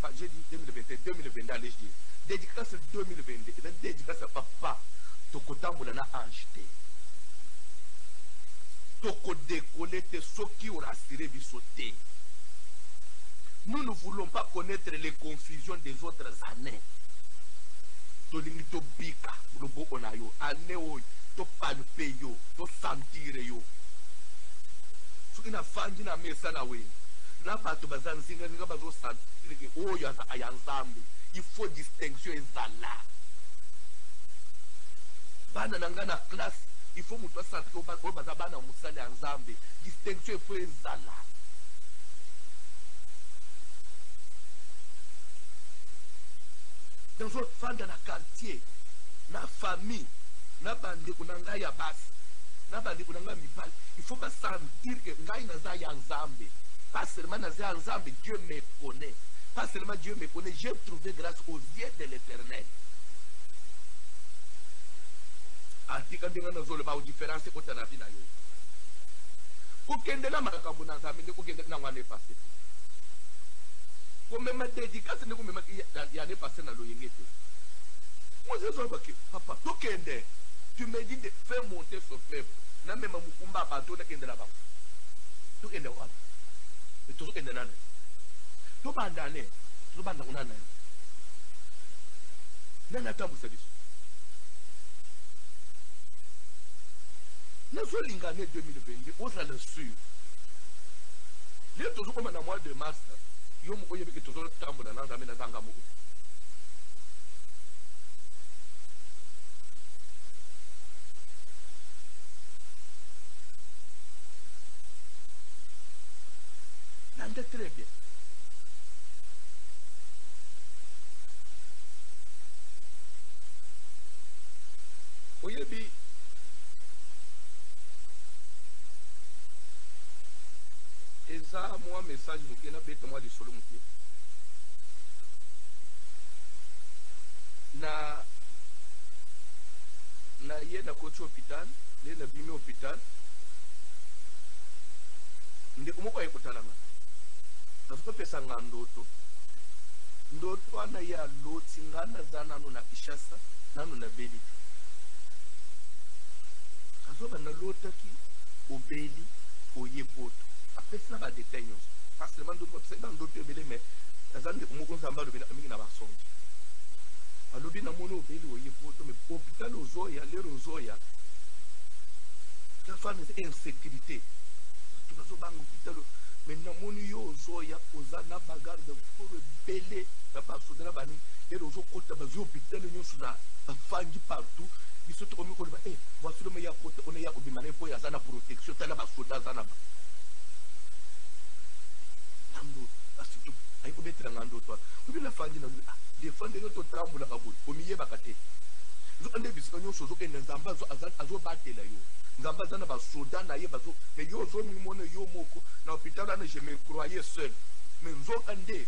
pas, j'ai dit 2021, 2022, allez, je dis. Dédicace 2022, dédicace à papa. Toko tambola na anjete. Toko décoller te soki ou rassuré bisoté. Nous ne voulons pas connaître les confusions des autres années. Tolingi to bika, lobo onayo, ane oy, to palpe yo, to sentire yo. Soki na fangi na mesa na we. Na bato bazanzinga nga bazo sentire ke oyo ayanzambe. Il faut distinction ezala. Bana nanga na classe, il faut muto sentire ko baza bana musali yanzambe. Distinction il faut ezala. 2021, nazofanda na quartier na famille na bandeko na ngai ya basi na bandeko na ngai mibali il faut sentir que ngai naza ya nzambe pas seulement naza ya nzambe Dieu me connaît pas seulement Dieu me connaît j'ai trouvé grâce aux yeux de l'Éternel atika ndenge nazoloba différence kota na vie na yo kokendela makambo na nzambe nde kokendela na ngwane passé komema dédicace nde komema ya ne passé na loyenge te Moses Obaki papa tokende tu me dis de faire monter ce peuple na mema mukumba bato na kendela ba tokende wa tokende nana to bandane to banda kunana nana tambusa biso Nous sommes en 2022, on a le sûr. Les toujours comme dans mois de mars, yo mo koyebi que toujours tambola na nzambe na zanga mo. Nande très bien. Oyebi eza moi message moke na beta moi lisolo moke na ye na koti hôpital le na bimi hôpital ndeko moko ayekotalanga azokopesa nga ndoto ana ye aloti nga naza nano na Kinshasa nano na beli azoba nalotaki obeli oye poto apesa ba détails pas seulement d'autres c'est dans d'autres belé mais azande moko nzamba lobela mingi na basongi alobi na mono obeli oye poto mais hôpital ozoya le rozoya la femme est insécurité tu vas au bang hôpital mais na moni yo ozoya oza na bagarre de pour belé na ba soda na bani le rozo kota ba hôpital nyonso na fangi partout biso to komi ko ba voici le meilleur côté on est ya obimane po ya zana protection tala ba soda zana ba ando asitu ay ko betira ngando to ko bi la fangi na defendre to trambula ka boli o miye bakate zo ande bisika nyonso zo kende nzamba zo azo batela yo nzamba zana ba soda na ye bazo mais yo zo mi mona yo moko na hôpital na je me croyais seul mais zo ande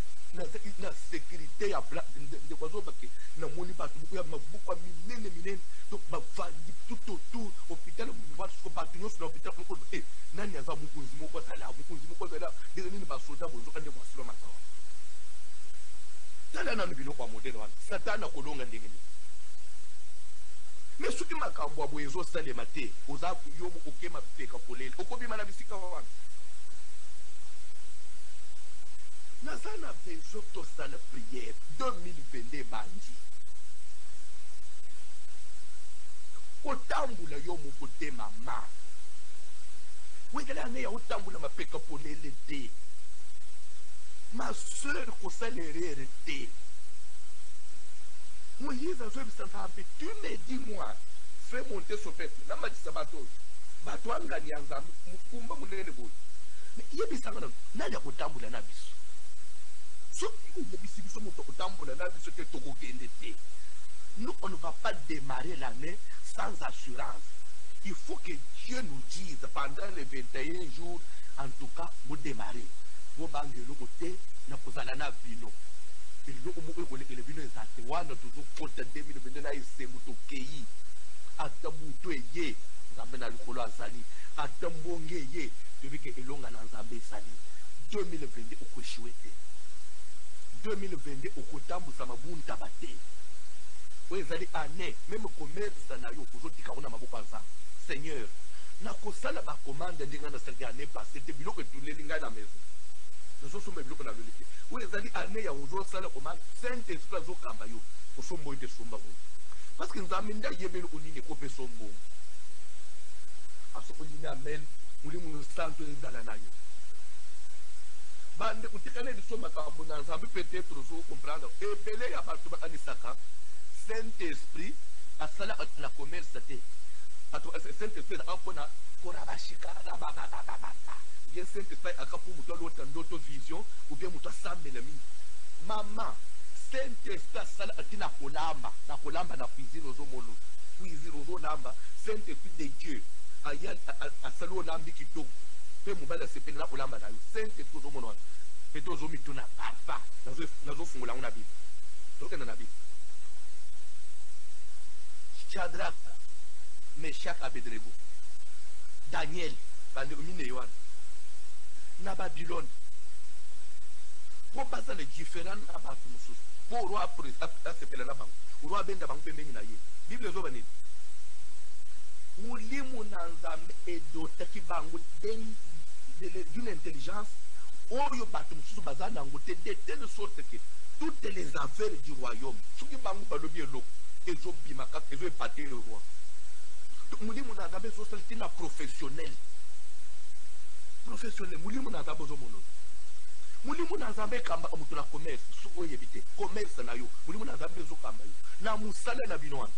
na sécurité ya bla de kwazo baki na moni ba tuku ya mabuka minene to ba vangi tout autour hôpital ba so ba tunyo na hôpital ko nani aza mukunzi moko sala de nini ba soda bozo ande kwa silo matawa tala na bino kwa modelo wa satana kolonga ndengeni mais soki makambo abo ezo salema te oza yo okema peka polele okobima na bisika wa wana nazana besoin tosala prière 2022 bandi otambula yo moko te mama wekela ne ya otambula mapeka polele te ma sœur kosala erreur te Moïse a joué tu me dis moi fais monter ce peuple na matisa bato angani ya nzambe mukumba munene boy mais yebisanga na ya kotambula na biso soki yebisi biso moto kotambula na biso te tokokende te nous on ne va pas démarrer l'année sans assurance il faut que Dieu nous dise pendant les 21 jours en tout cas vous démarrez vous bangelo côté na kozala na bino eloko moko ekolekele bino ezate wana tozokota 2022 na esengo tokei ata butu eye nzambe na likolo azali ata mbonge eye toyebi ke elonga na nzambe esali 2022 okoshwe te 2022 okotambusa mabuntaba te oyo ezali ane meme commerce na yo ozotika ngo na maboko ya nzambe seigneur nakosala bacommande ndenge na salaki ane passé te biloko etuleli ngai na maison nazosomba biloko na loli te oyo ezali ane ya ozosala commande saint esprit azokamba yo osomba oyo te somba oyo parce que nzambe nde ayebeli onini ekopesa ombongo asokolini amen molimo santo ezala na yo bande kotikana liso makambo na nzambe peut-être ozokomprendre ebele ya bato bakanisaka saint esprit asalaka na commerce te bato saint esprit ezaka mpona korabashikana bababababa bien saint esprit aka pour moto alota ndoto vision ou bien moto asambela mingi mama Saint-Esprit asala atina kolamba na cuisine ozomono cuisine ozolamba Saint-Esprit de Dieu aya asala olambi kitoko pe mobali asepeli na kolamba na yo Saint-Esprit ozomono wana pe tozomituna papa nazofungola yango na bible tokenda na bible Shadrach Meshach Abednego Daniel bandeko mine wana na Babylone po baza le différent na bato mosusu po roi asepela na bango roi abenda bango pembeni na ye bible ezoba nini mulimu na nzambe edotaki bango d'une intelligence oyo bato mosusu baza nango te de telle sorte que toutes les affaires du royaume soki bango balobi eloko ezobima kaka ezoepate le roi mulimu na nzambe ezosala tina professionnel mulimu na nzambe ozomona mulimu na nzambe ekamba moto na commerce soki oyebi te commerce na yo mulimu na nzambe ezokamba yo na mosala na bino wana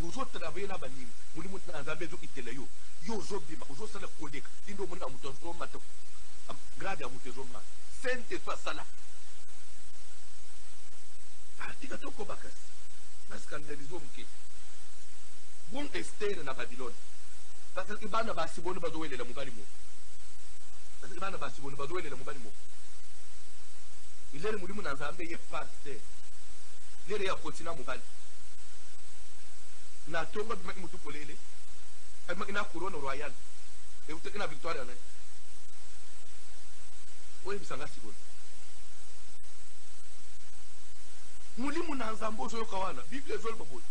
ozotravaye na baningi mulimu na nzambe ezokitela yo yo ozobima ozosala koleka tindo omona moto azomata grade ya moto ezomata Saint-Esprit asala tika tokoba kasi na scandalize moke bon Esther na Babylone parce que bana basiboni bazowelela mobali moko parce que bana basiboni bazowelela mobali moko ilele mulimu na nzambe ye pasteur lere ya kotina mobali na tonga bimaki mutu polele abimaki na couronne royale euteki na victoire yana oyebisanga siboni mulimu na nzambe ozoyoka wana bible ezoloba boye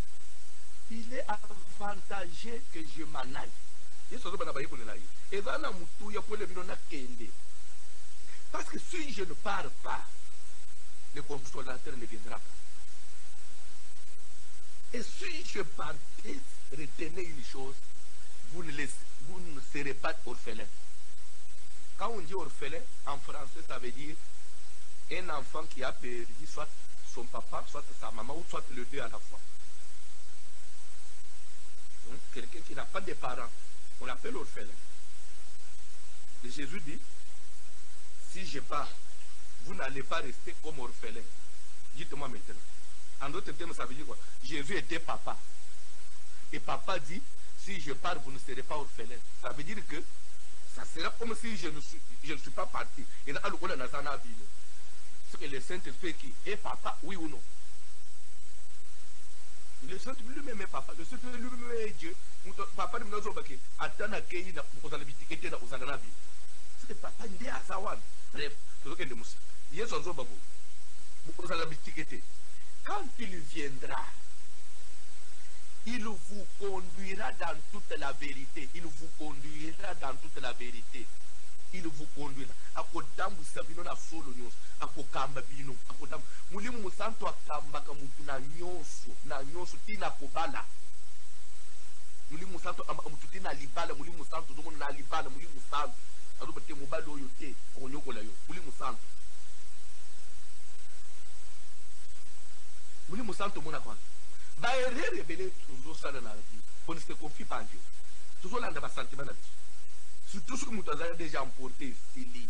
il est avantagé que je m'en aille yesu azoba na bayekoli na ye eza na mutu ya pole bino nakende parce que si je ne pars pas le consolateur ne viendra pas. Et si je partais, retenez une chose, vous ne serez pas orphelin. Quand on dit orphelin, en français, ça veut dire un enfant qui a perdu soit son papa, soit sa maman, ou soit les deux à la fois. Donc, quelqu'un qui n'a pas de parents, on l'appelle orphelin. Et Jésus dit, si je pars, vous n'allez pas rester comme orphelin. Dites-moi maintenant. En d'autres termes, ça veut dire quoi? Jésus était papa. Et papa dit, si je pars, vous ne serez pas orphelin. Ça veut dire que ça sera comme si je ne suis pas parti. Et là, c'est que le Saint-Esprit qui est papa, oui ou non? Le Saint-Esprit lui-même est papa. Le Saint-Esprit lui-même est Dieu. Papa ne nous a pas dit, attends, c'est que papa n'est à Sawan. Bref, c'est ce que nous quand il viendra, il vous conduira dans toute la vérité. Il vous conduira dans toute la vérité. Il vous conduira. Akodambu sabino na solo nyos. Akokamba bino. Akodambu. Mulimu musanto akamba kamutu na nyonso tina kobala. Mulimu musanto amba mutu tina libala. Mulimu musanto zomo na libala. Mulimu musanto. Azobate mobalo oyo te. Onyokola yo. Mulimu musanto. Mulimu musanto mona kwa. Ba erreur ebele tuzosala na vie. On ne se confie pas en Dieu. Tuzolanda ba sentiment na biso. Surtout ce que nous avons déjà emporté ici.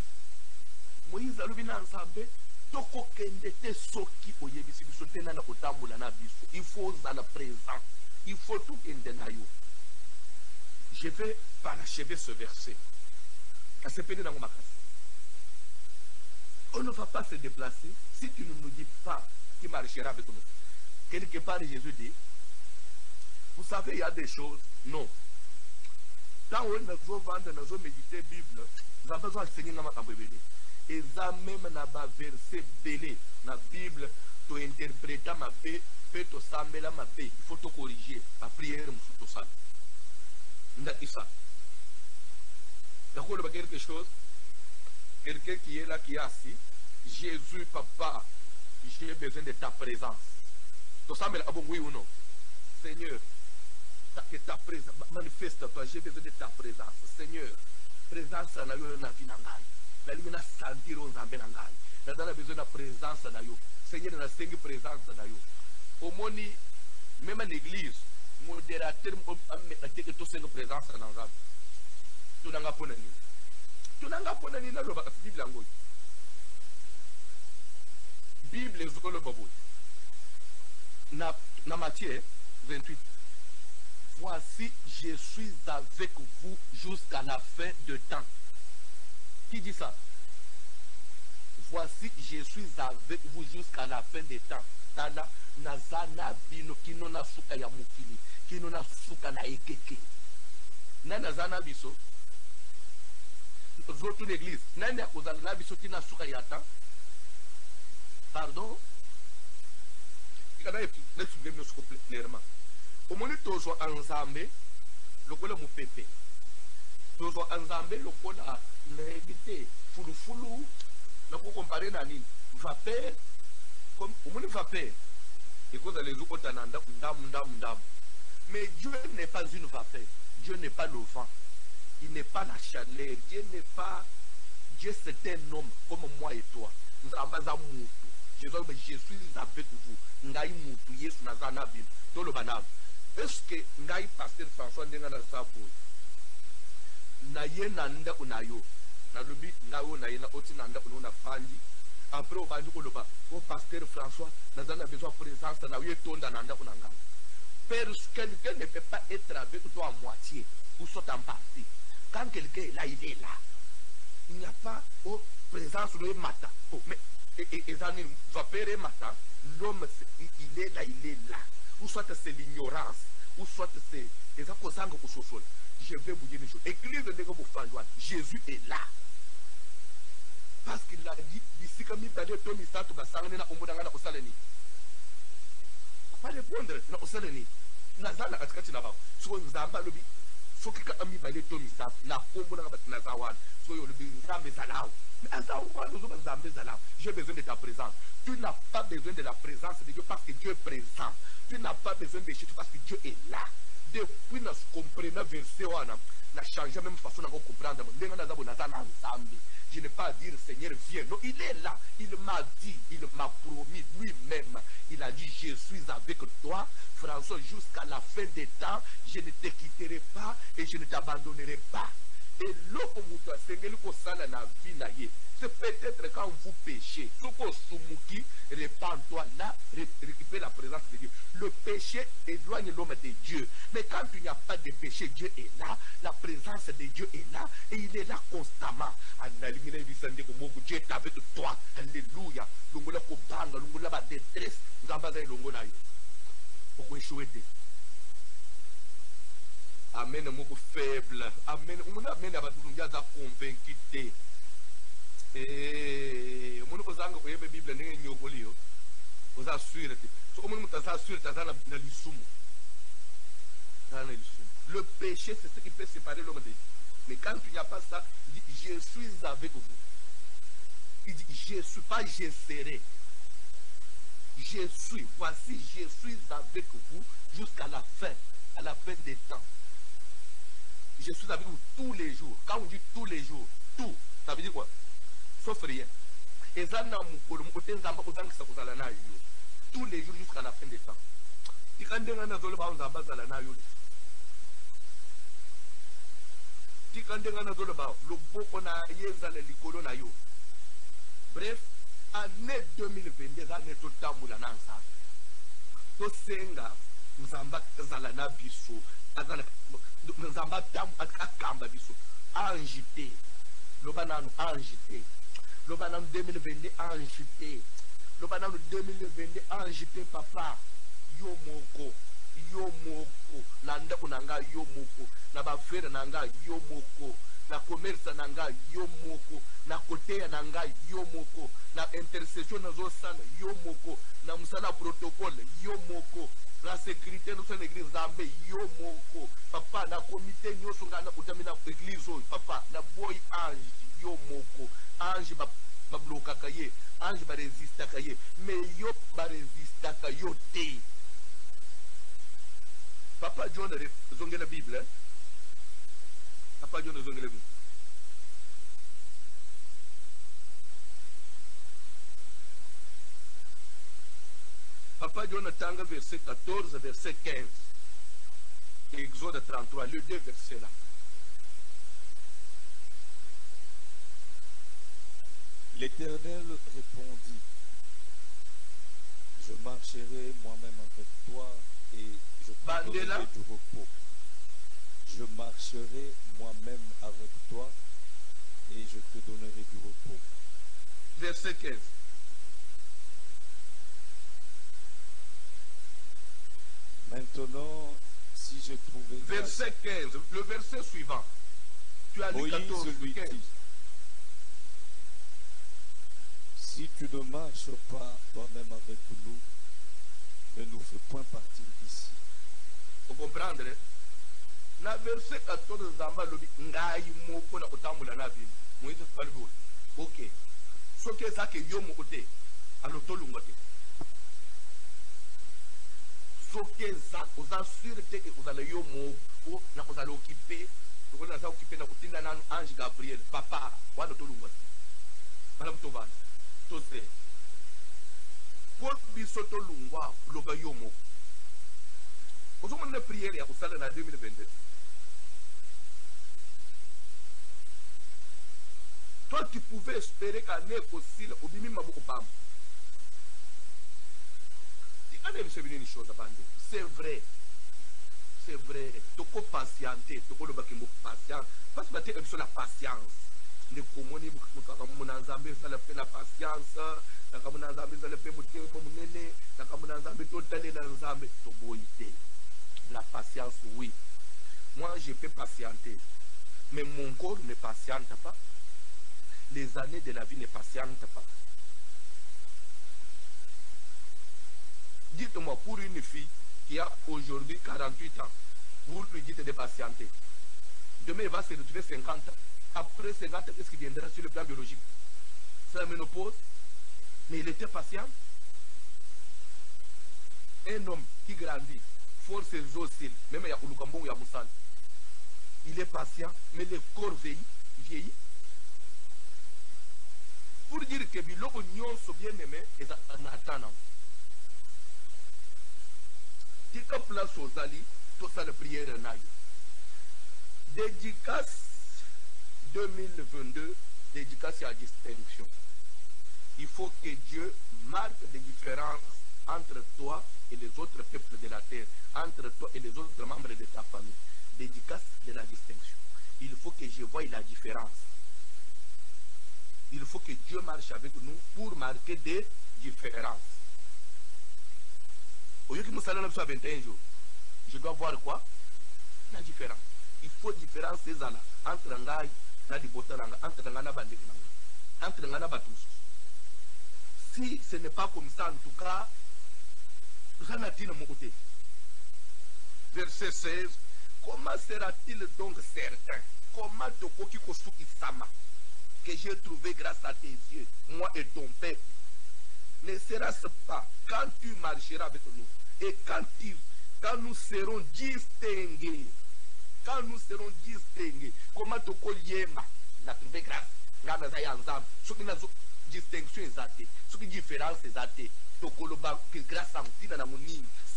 Moïse a lubina ensemble. Toko kende te soki oyebisi biso te na kotambola na biso. Il faut zala présent. Il faut tout kende na yo. Je vais parachever ce verset. On ne va pas se déplacer si tu ne nous dis pas qui marchera avec nous. Quelque part, Jésus dit, vous savez, il y a des choses, non. Quand on a vendre, on a méditer la Bible, nous avons besoin de enseigner dans la Bible. Et ça même dans le verset belé, dans la Bible, tu interprètes ma paix, tu sembler ma paix. Il faut te corriger. La prière, il faut ça. C'est ça. D'accord, quelque chose, quelqu'un qui est là, qui est assis, Jésus, papa, j'ai besoin de ta présence. Tu sembler à bon oui ou non? Seigneur, que ta présence, manifeste-toi, j'ai besoin de ta présence. Seigneur, présence na yo na vie na ngai. Na limi na sentir o nzambe na ngai. Na dana besoin de présence na yo. Seigneur, na sengi présence na yo. Omoni, même à l'église, modérateur a été que tu sengi présence na nzambe. Tu n'as pas pona ni. Tu n'as pas pona ni na loba Bible ngoi. Bible ezoko lo babo. na Matthieu 28. Voici, je suis avec vous jusqu'à la fin de temps. Qui dit ça? Voici, je suis avec vous jusqu'à la fin des temps. Tala, nazana bino kino na suka ya mukili, kino na suka na ekeke. Na nazana biso. Zotu l'église. Nani akozala na biso tina suka ya temps. Pardon? Ikana n'expliquer nous clairement. Au moment où tozwa ensemble, lokola mupepe. Tozwa ensemble lokola naebite fulufulu. Na ko comparer na nini? Vapeur comme au monde vapeur. Et cause les autres tananda ndam. Mais Dieu n'est pas une vapeur. Dieu n'est pas le vent. Il n'est pas la chaleur. Dieu n'est pas Dieu c'est un homme comme moi et toi. Nous avons je suis avec vous. Ngai mutu Yesu nazana bin. Tolo banam. Est-ce que ngai pasteur François ndenga na sapo? Na ye na nda unayo. Na lubi ngao na yena oti na nda unona fandi. Après on va dire que le pasteur François nazana besoin de présence na ye tonda na nda unanga. Quelqu'un ne peut pas être avec toi à moitié ou soit en partie. Quand quelqu'un est là, il est là. Il n'y a pas de présence de matin. Mais l'homme, il est là, il est là. Ou soit c'est l'ignorance, ou soit c'est les accosages au sol. Je vais vous dire une chose. Église de Jésus est là. Parce qu'il a dit, ici comme il a dit, Tony Sato Bassangana, Omodangana Osaleni. Pas répondre, na Osaleni. Nazana Askatinaba. So Zamba Lobi. So Kika Ami Bale Tony Sato, na Omodanga Nazawan. So you'll be Zambe Zalao. J'ai besoin de ta présence. Tu n'as pas besoin de la présence de Dieu parce que Dieu est présent. Tu n'as pas besoin de Jésus parce que Dieu est là. Depuis nous comprenons verset on a changé même façon de comprendre. Je n'ai pas à dire Seigneur viens. Non, il est là. Il m'a dit, il m'a promis lui-même. Il a dit je suis avec toi, François, jusqu'à la fin des temps. Je ne te quitterai pas et je ne t'abandonnerai pas. Et l'autre c'est peut-être quand vous péchez, répands-toi là, récupère la présence de Dieu. Le péché éloigne l'homme de Dieu. Mais quand il n'y a pas de péché, Dieu est là, la présence de Dieu est là, et il est là constamment. Dieu est avec toi. Alléluia. Détresse. Amen, mon faible. Amen. On a amené à Badounia convaincu. Et mon osanga ko yebe Bible ndenge nyogolio. Vous assurez. So on nous t'assure t'azana na lisumu. Le péché c'est ce qui peut séparer l'homme de Dieu. Mais quand il n'y a pas ça, il dit je suis avec vous. Il dit je suis pas je serai. Je suis. Voici je suis avec vous jusqu'à la fin des temps. Je suis avec vous tous les jours. Quand on dit tous les jours, tout, ça veut dire quoi? Sauf rien. Et ça, tous les jours jusqu'à la fin des temps. Bref, année 2022, année totalement nansa. To senga, Mzamba Zalana Bisso, Mzamba Tam Akamba Bisso, Angité, Lobanan Angité, Lobanan 2022 Angité, Lobanan 2022 Angité, papa, Yomoko, Nanda Unanga Yomoko, Nabafera Nanga Yomoko. Na commerce nanga yomoko, na côté nanga yomoko, na intercession na zosana yomoko, na musala protocole yomoko, na sécurité nous sommes l'église Zambé yomoko, papa na comité nyoso ngana utamina église papa na boy ange yomoko, ange ba bloka kaye, ange ba résister kaye, mais yo ba résister kayo te. Papa John zonge la Bible. Papa John nous a Papa John tanga verset 14, verset 15. Exode 33, les deux versets là. L'Éternel répondit, Je marcherai moi-même avec toi et je te Bandela. donnerai du repos. Je marcherai moi-même avec toi et je te donnerai du repos. Verset 15. Maintenant, si je trouvais grâce, Verset 15. Le verset suivant. Tu as lu Moïse 14, lui 15. dit, si tu ne marches pas toi-même avec nous, ne nous fais point partir d'ici. Vous comprendre? Na verset 14 zamba lobi ngai moko na kotambula na bino. Moïse balbo. OK. Soki ezake yo moko te. Alo tolunga te. Soki ezake oza sûr te que vous allez yo moko na vous allez occuper. Vous allez occuper na kotinda nanu ange Gabriel. Papa, wana tolunga te. Bana mtovana. Tose. Pour biso tolungwa loba yo moko. Vous avez une prière à Oussala en 2022. Toi, tu pouvais espérer qu'à l'année possible, au bimi maboko pam. Une chose à c'est vrai. C'est vrai. Tu peux patienter. Tu peux le patience. Parce que tu as la patience. Les communes, ça la patience. La patience, oui. Moi, je peux patienter. Mais mon corps ne patiente pas. Les années de la vie ne patientent pas. Dites-moi, pour une fille qui a aujourd'hui 48 ans, vous lui dites de patienter. Demain, elle va se retrouver 50 ans. Après 50 ans, qu'est-ce qui viendra sur le plan biologique? C'est la ménopause. Mais il était patient. Un homme qui grandit, force ses os, même il y a Ulukambo, il y a Moussal. Il est patient, mais le corps vieillit. Pour dire que biloko nyonso bien aimé, et ça n'attend. Tika place aux alliés, tout ça la prière naïe. Dédicace 2022, dédicace à distinction. Il faut que Dieu marque des différences entre toi et les autres peuples de la terre, entre toi et les autres membres de ta famille. Dédicace de la distinction. Il faut que je voie la différence. Il faut que Dieu marche avec nous pour marquer des différences. Au lieu que nous soyons à 21 jours, je dois voir quoi? La différence. Il faut différence entre Ngai et Libotalanga, entre Ngana Bandekanga, entre Ngana Batous. Si ce n'est pas comme ça, en tout cas, nous allons dire mon côté. Verset 16. Comment sera-t-il donc certain? Comment Tokoki Kosuki Sama que j'ai trouvé grâce à tes yeux, moi et ton peuple? Ne sera-ce pas quand tu marcheras avec nous et quand nous serons distingués, comment Tokoliema n'a trouvé grâce? Ce qui n'a distinction exacte, ce qui différence exacte, Tokoloba que grâce à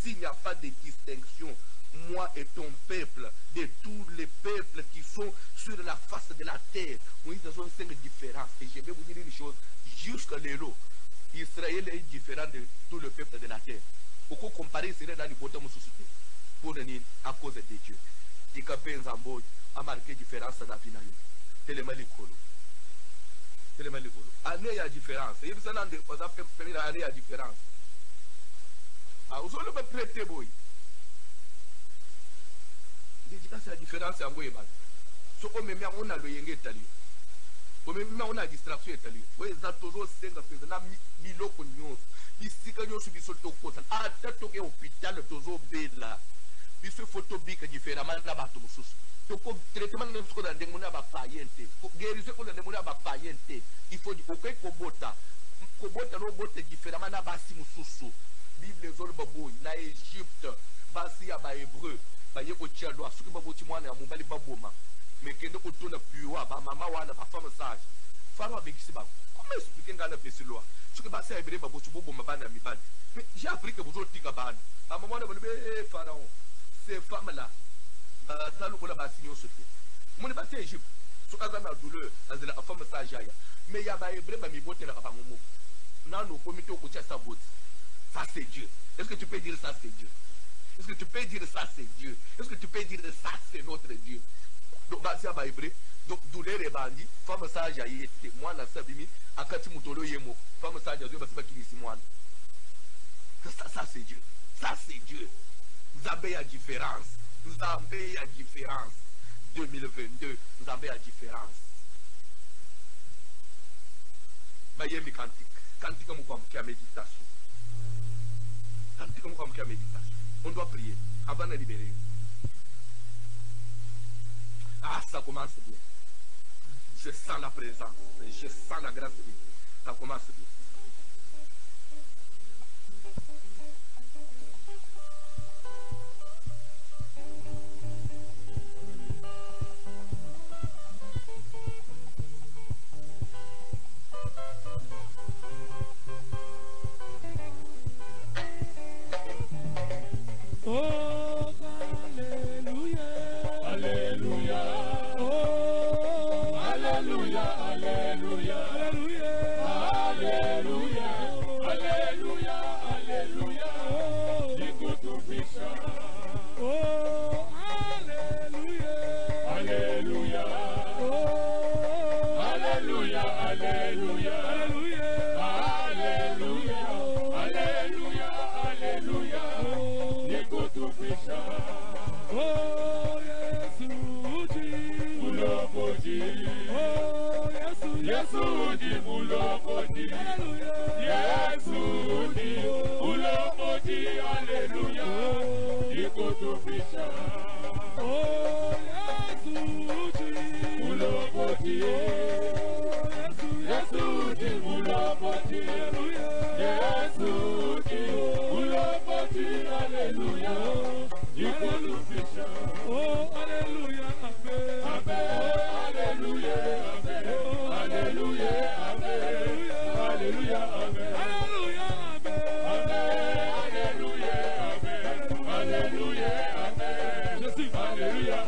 s'il n'y a pas de distinction, moi et ton peuple, de tous les peuples qui sont sur la face de la terre, nous avons 5 différences. Et je vais vous dire une chose, jusqu'à l'élo, Israël est différent de tout le peuple de la terre. Pourquoi comparer Israël dans le bottom de société? Pour venir à cause de Dieu. Dikapé Nzambo a marqué différence dans la vie. Tellement l'écolo. Tellement l'écolo. Année, il y a différence. Il y a année, il y a différence. Ah, vous allez me prêter, boy. C'est la différence en Goyeba. Ce qu'on me met on a le yenge tali. On me met on a distraction tali. Oui, ça toujours senga président miloko nyos. Bisika nyos biso to kota. Ah, tatoke hôpital toujours bela. Biso photo bika différemment na bato mususu. Toko traitement na ko na ndemona ba payente. Guérison ko na ndemona ba payente. Il faut dire ko bota. Ko bota no bota différemment na basi mususu. Bible zolo baboy na Égypte, basi ya ba hébreu. Baye ko tia loi suki baboti mwana ya mobali baboma mais kende ko tona piwa ba mama wana ba femme sage faro abekisi ba comment expliquer ngana pesi loi suki basi ya hébreu baboti boboma bana mibali mais j'ai appris que vous autres bana ba mama wana bolbe pharaon ces femmes là ça le ba signo sote mon basi Égypte suka za na douleur azela ba femme sage ya mais ya ba hébreu ba mibotela ba ngomo nano komite ko tia saboti Ça c'est Dieu. Est-ce que tu peux dire ça c'est Dieu? Est-ce que tu peux dire ça c'est Dieu? Est-ce que tu peux dire ça c'est notre Dieu? Donc, donc, douleur et bandit, femme sage a été, moi, na sabimi, akati mutolo yemo, femme sage a Dieu, parce qu'il est moine. Ça c'est Dieu. Ça c'est Dieu. Vous avez la différence. Vous avez la différence. 2022, vous avez la différence. Mayemi cantique. Cantique comme quoi qui a méditation. Cantique comme quoi qui a méditation. On doit prier avant de libérer. Ah, ça commence bien. Je sens la présence. Je sens la grâce de Dieu. Ça commence bien. Oh, Alléluia. Alléluia. Oh, Alléluia. Alléluia. Alléluia. Alléluia. Alléluia. Alléluia. Nikutufisha. Oh, Alléluia. Alléluia. Oh, Alléluia. Alléluia. Alléluia. Alléluia. Alléluia. Alléluia. Nikutufisha. Oh, Yesu uji mulopodi. Oh, Yesu uji mulopodi. Yesu uji mulopodi. Alléluia. Nikutufisha. Oh, Yesu uji mulopodi. Yesu uji mulopodi. Yesu uji mulopodi. Alléluia. Nikutufisha. Oh, Alléluia. Amen. Amen. Alléluia. Amen. Alléluia. Amen. Alléluia. Amen. Alléluia. Amen. Alléluia. Amen. Alléluia. Amen. Je suis Alléluia.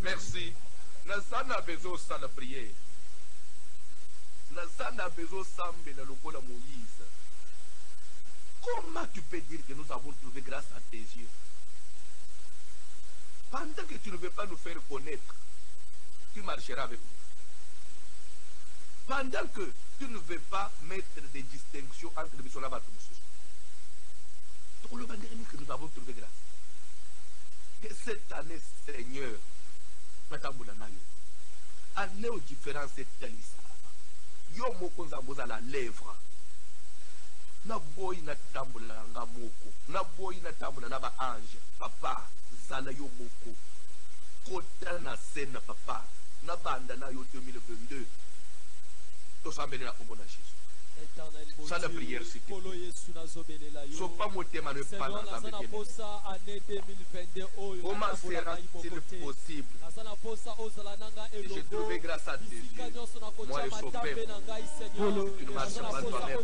Merci. Nazana besoin ça la prière. Nazana besoin sambe le lokola Moïse. Comment tu peux dire que nous avons trouvé grâce à tes yeux? Pendant que tu ne veux pas nous faire connaître, tu marcheras avec nous. Pendant que tu ne veux pas mettre des distinctions entre les missions là-bas, donc le dernier que nous avons trouvé grâce. Et cette année, Seigneur, année aux différences cette année, yo moko nzamboza la lèvre. Na boy na tambula nga moko. Na boy na tambula na ba ange. Papa, zala yo moko. Kota na scène papa. Na banda na yo 2022. tosambeli na kombo na Jésus. Ça la prière s'il te plaît. So pas motema ne pas dans la année 2022. Comment sera-t-il possible? Et j'ai trouvé grâce à Dieu. Moi et son père. Tu ne marches pas toi-même.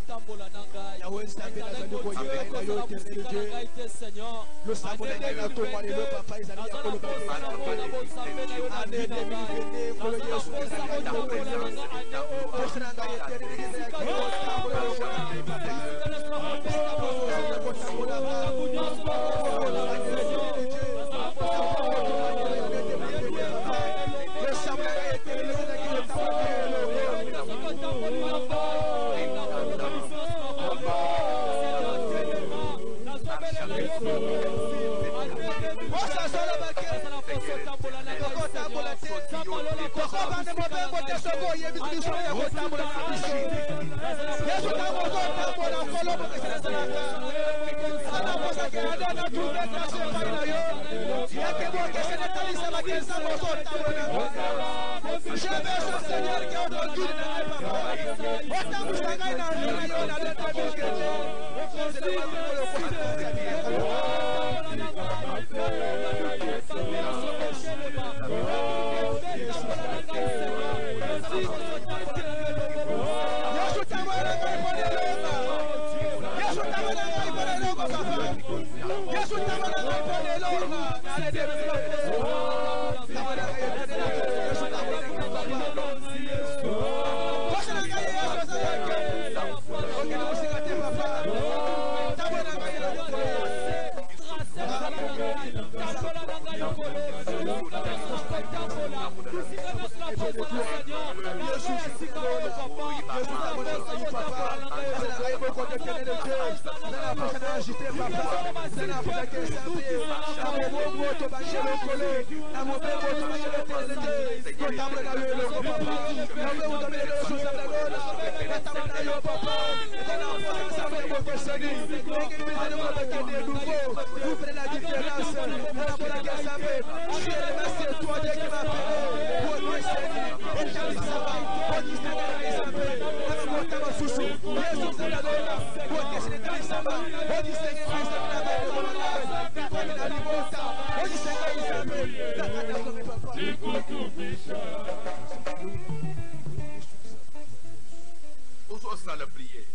Dans la prière.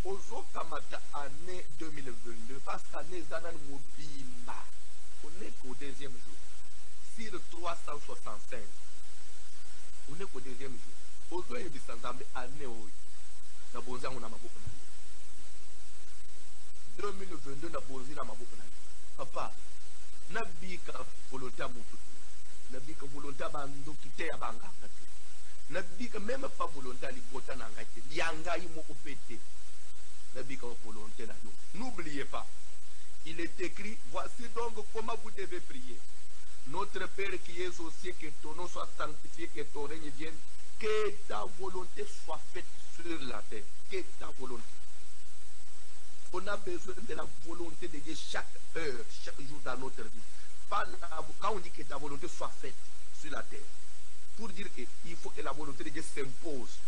Ozo kamata année 2022 parce qu'année Zanan Mobimba. On est qu'au deuxième jour. Sur 365. On est qu'au deuxième jour. Ozo est bisangame année où na bonza on a maboko na 2022 na bonzi na maboko na papa na bika volonté à mutu na bika volonté à bandu kite ya banganga na bika même pas volonté à libota na ngati yanga imo opete na bika volonté na yo. N'oubliez pas, il est écrit, voici donc comment vous devez prier. Notre Père qui es aux cieux, que ton nom soit sanctifié, que ton règne vienne, que ta volonté soit faite sur la terre. Que ta volonté. On a besoin de la volonté de Dieu chaque heure, chaque jour dans notre vie. Quand on dit que ta volonté soit faite sur la terre, pour dire qu'il faut que la volonté de Dieu s'impose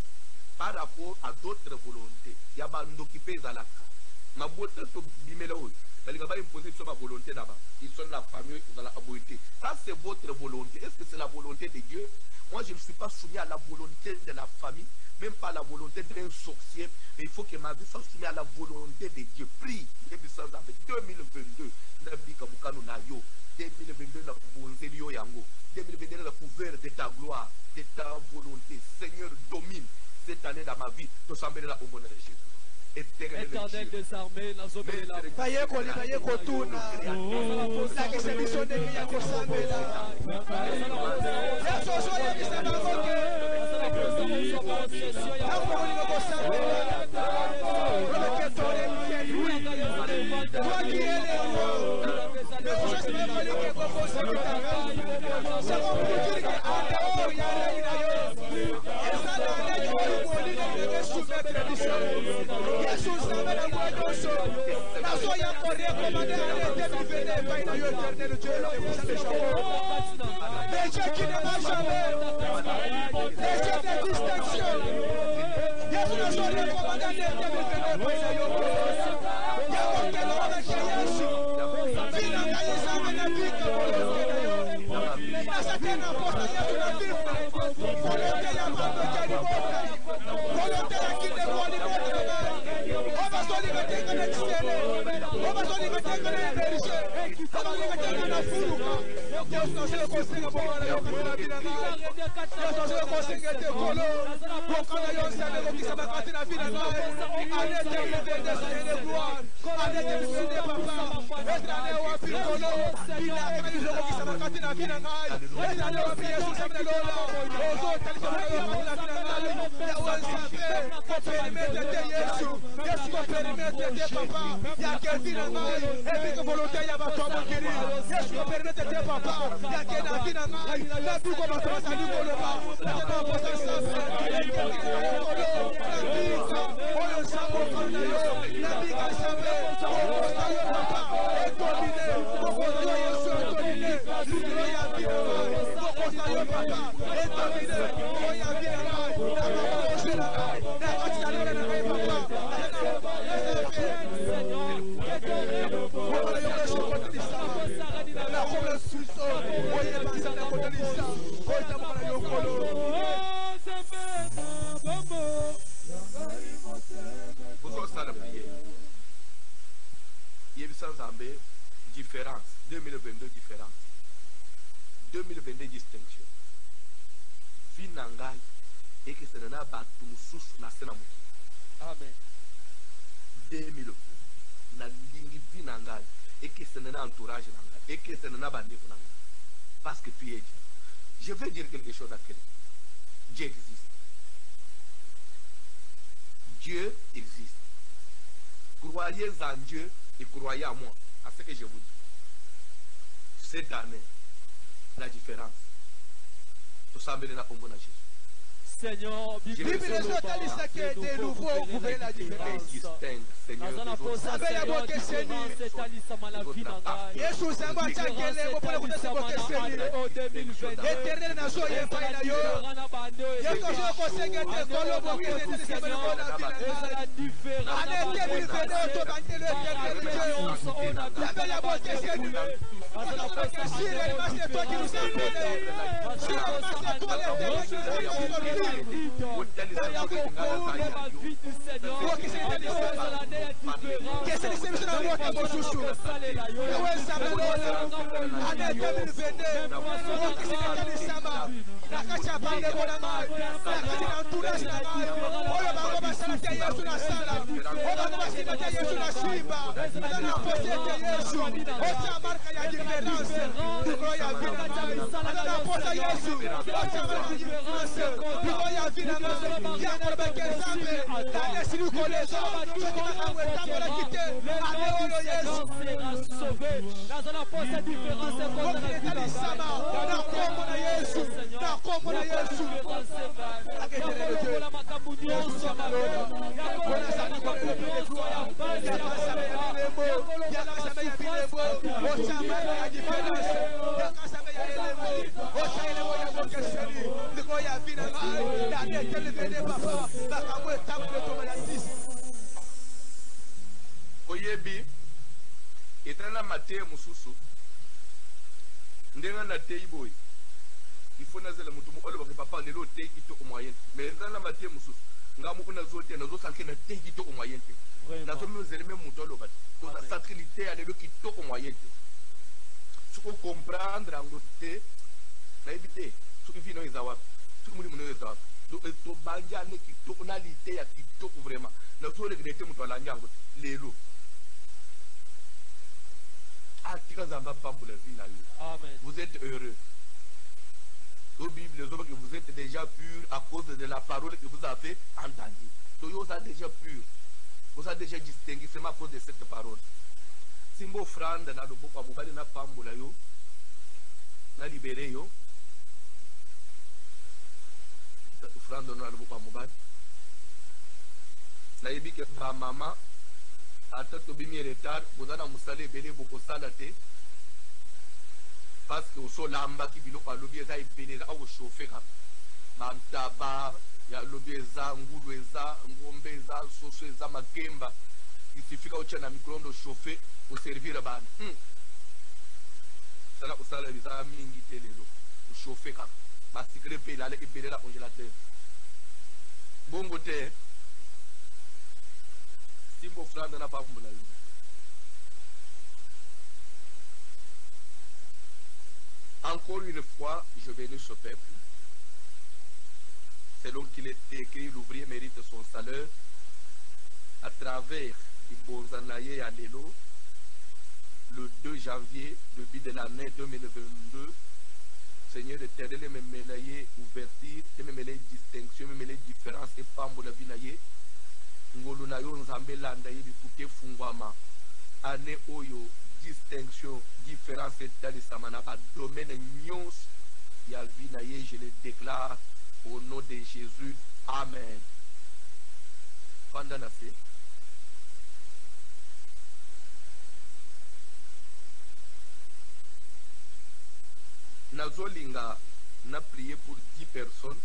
par rapport à d'autres volontés. Il y a des occupés à la carte. Ma beauté, c'est pas imposer sur ma volonté là-bas. Ils sont la famille, ils ont la abonité. Ça, c'est votre volonté. Est-ce que c'est la volonté de Dieu? Moi, je ne suis pas soumis à la volonté de la famille, même pas à la volonté d'un sorcier. Mais il faut que ma vie soit soumise à la volonté de Dieu. Prie. 2022, 2022, la bonzelio yango. 2022, la couvert de ta gloire, de ta volonté. Seigneur, domine cette année dans ma vie. Tout ça, la aumône de Jésus. Éternel des armées, la zobé la Super na biso Yesu nzambe na mwa nyonso nazoya korekomande ane 2022 epai na yo éternel Dieu et vous allez jamais des dieux qui ne marchent jamais des dieux de distinction Yesu nazoya rekomande ane 2022 epai na yo yango kelo avec Yesu vina ngai nzambe na bika volonté na yo nasake na posa Yesu na bible volonté ya maboka libota volonté ya kindeko libota na ngai obazolinga tenga na kisele obazolinga tenga na emerge obazolinga tenga na fuluka Yesu nazoya kosenga bomwana yo kasina bina ngai Yesu nazoya kosenga ete kolo bokana yo nzambe kokisa makati na bina ngai ane eternité sayele gloire ane eternité papa etre ane wapi kolo bina ngai kokisa makati na bina ngai etre ane wapi Yesu nzambe na lola ozotalisa mwana yo makati na bina ngai yawe nzambe koperimetre te Yesu Yesu koperimetre te papa yake bina ngai ebike volonté ya bato ya mokili Yesu koperimetre te papa yake na bina ngai nabuko bato basali koloba natema posa nzambe nabika oyo nzambe okanda yo nabika nzambe okosa yo papa etomine okosa yo Yesu etomine likolo ya bina ngai okosa yo papa etomine oyo ya bina ngai namakosi na ngai nakati na lona na ngai papa différence 2022 différence 2022 distinction finangai et que c'est na batu mususu na sena muki amen 2000 na lingi finangai et que c'est na entourage nanga et que c'est na bande nanga parce que tu es Dieu. Je vais dire quelque chose à quelqu'un. Dieu existe. Dieu existe. Croyez en Dieu et croyez en moi. À ce que je vous dis. Cette année, la différence. Tout ça, c'est la Jésus. Seigneur, Bible que de nouveau vous verrez la différence. Yesu samba chakele mopole kutesa bokeseni. Éternel na so ye pa na yo. Yesu so ko sengete kolo bokeseni de sebe ko na bila. Ane te bi fede to bantele éternel Dieu. La belle bokeseni. Si le mas c'est toi qui nous appelle. Si le mas c'est toi l'éternel qui nous appelle. Ya vina ya korba kezambe tane silu kolezo soki makambo etambola kite aneolo Yesu nazala posa différence okitalisama na kombo na Yesu na kombo na Yesu aketelele makambo nyonso yakona sali kolelo yakasame ya bilembo yakasame ya bilembo osame ya différence yakasame ya elembo osaelewo ya bokeseni ndiko ya vina ngai la netele papa makambo etambola tomala 10 oyebi etala mate mususu ndenga na tei boy ifo nazela mutu mo oloba papa lelo tei kito o moyen mais etala mate mususu ngamu kuna zote na zo sanke na tei kito o moyen na to me zele me mutu oloba to sa satrilité ya lelo kito o moyen tu peux comprendre angote na ebite tu ki vino izawa tu muli muno izawa to banja ne kito na lité ya kito vraiment na to regrette mutu alanja angote lelo Amen. Vous êtes heureux. Au Bible, que vous êtes déjà pur à cause de la parole que vous avez entendue. Donc vous êtes déjà pur. Vous êtes déjà distingué seulement à cause de cette parole. Si vous offrande dans le bois, vous allez na pambula yo, na libéré yo. Offrande dans le bois, vous allez. nayebi ke ba mama ata tobimi retard boza na mosala ebele bokosala te parce que osolambaki biloko alobi eza ebele eza akochauffe kaka bantaba ya lobi eza ngulu eza ngombe eza soso eza makemba isifika otia na micro-onde ochauffe oservire bana sala kosala eza mingi te lelo ochauffe kaka basikre mpe elale ebele na congélateur bongo te simbo franda na pambola yo encore une fois je bénis ce peuple selon qu'il est écrit l'ouvrier mérite son salaire à travers Ibonzanaye et Alelo le 2 janvier début de l'année 2022 Seigneur éternel me mêler ouverture et me mêler distinction me mêler différence et pambola vinaye ngolu na yo nzambe landa yebi puke fungwama ane oyo distinction différence etalisama na badomaine nyonso ya vie na ye je le déclare au nom de Jésus amen fanda na se nazolinga na prier pour 10 personnes.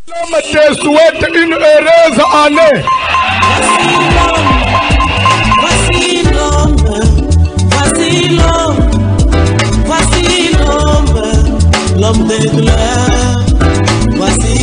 L'homme te souhaite une heureuse année. Voici l'homme de douleur. Voici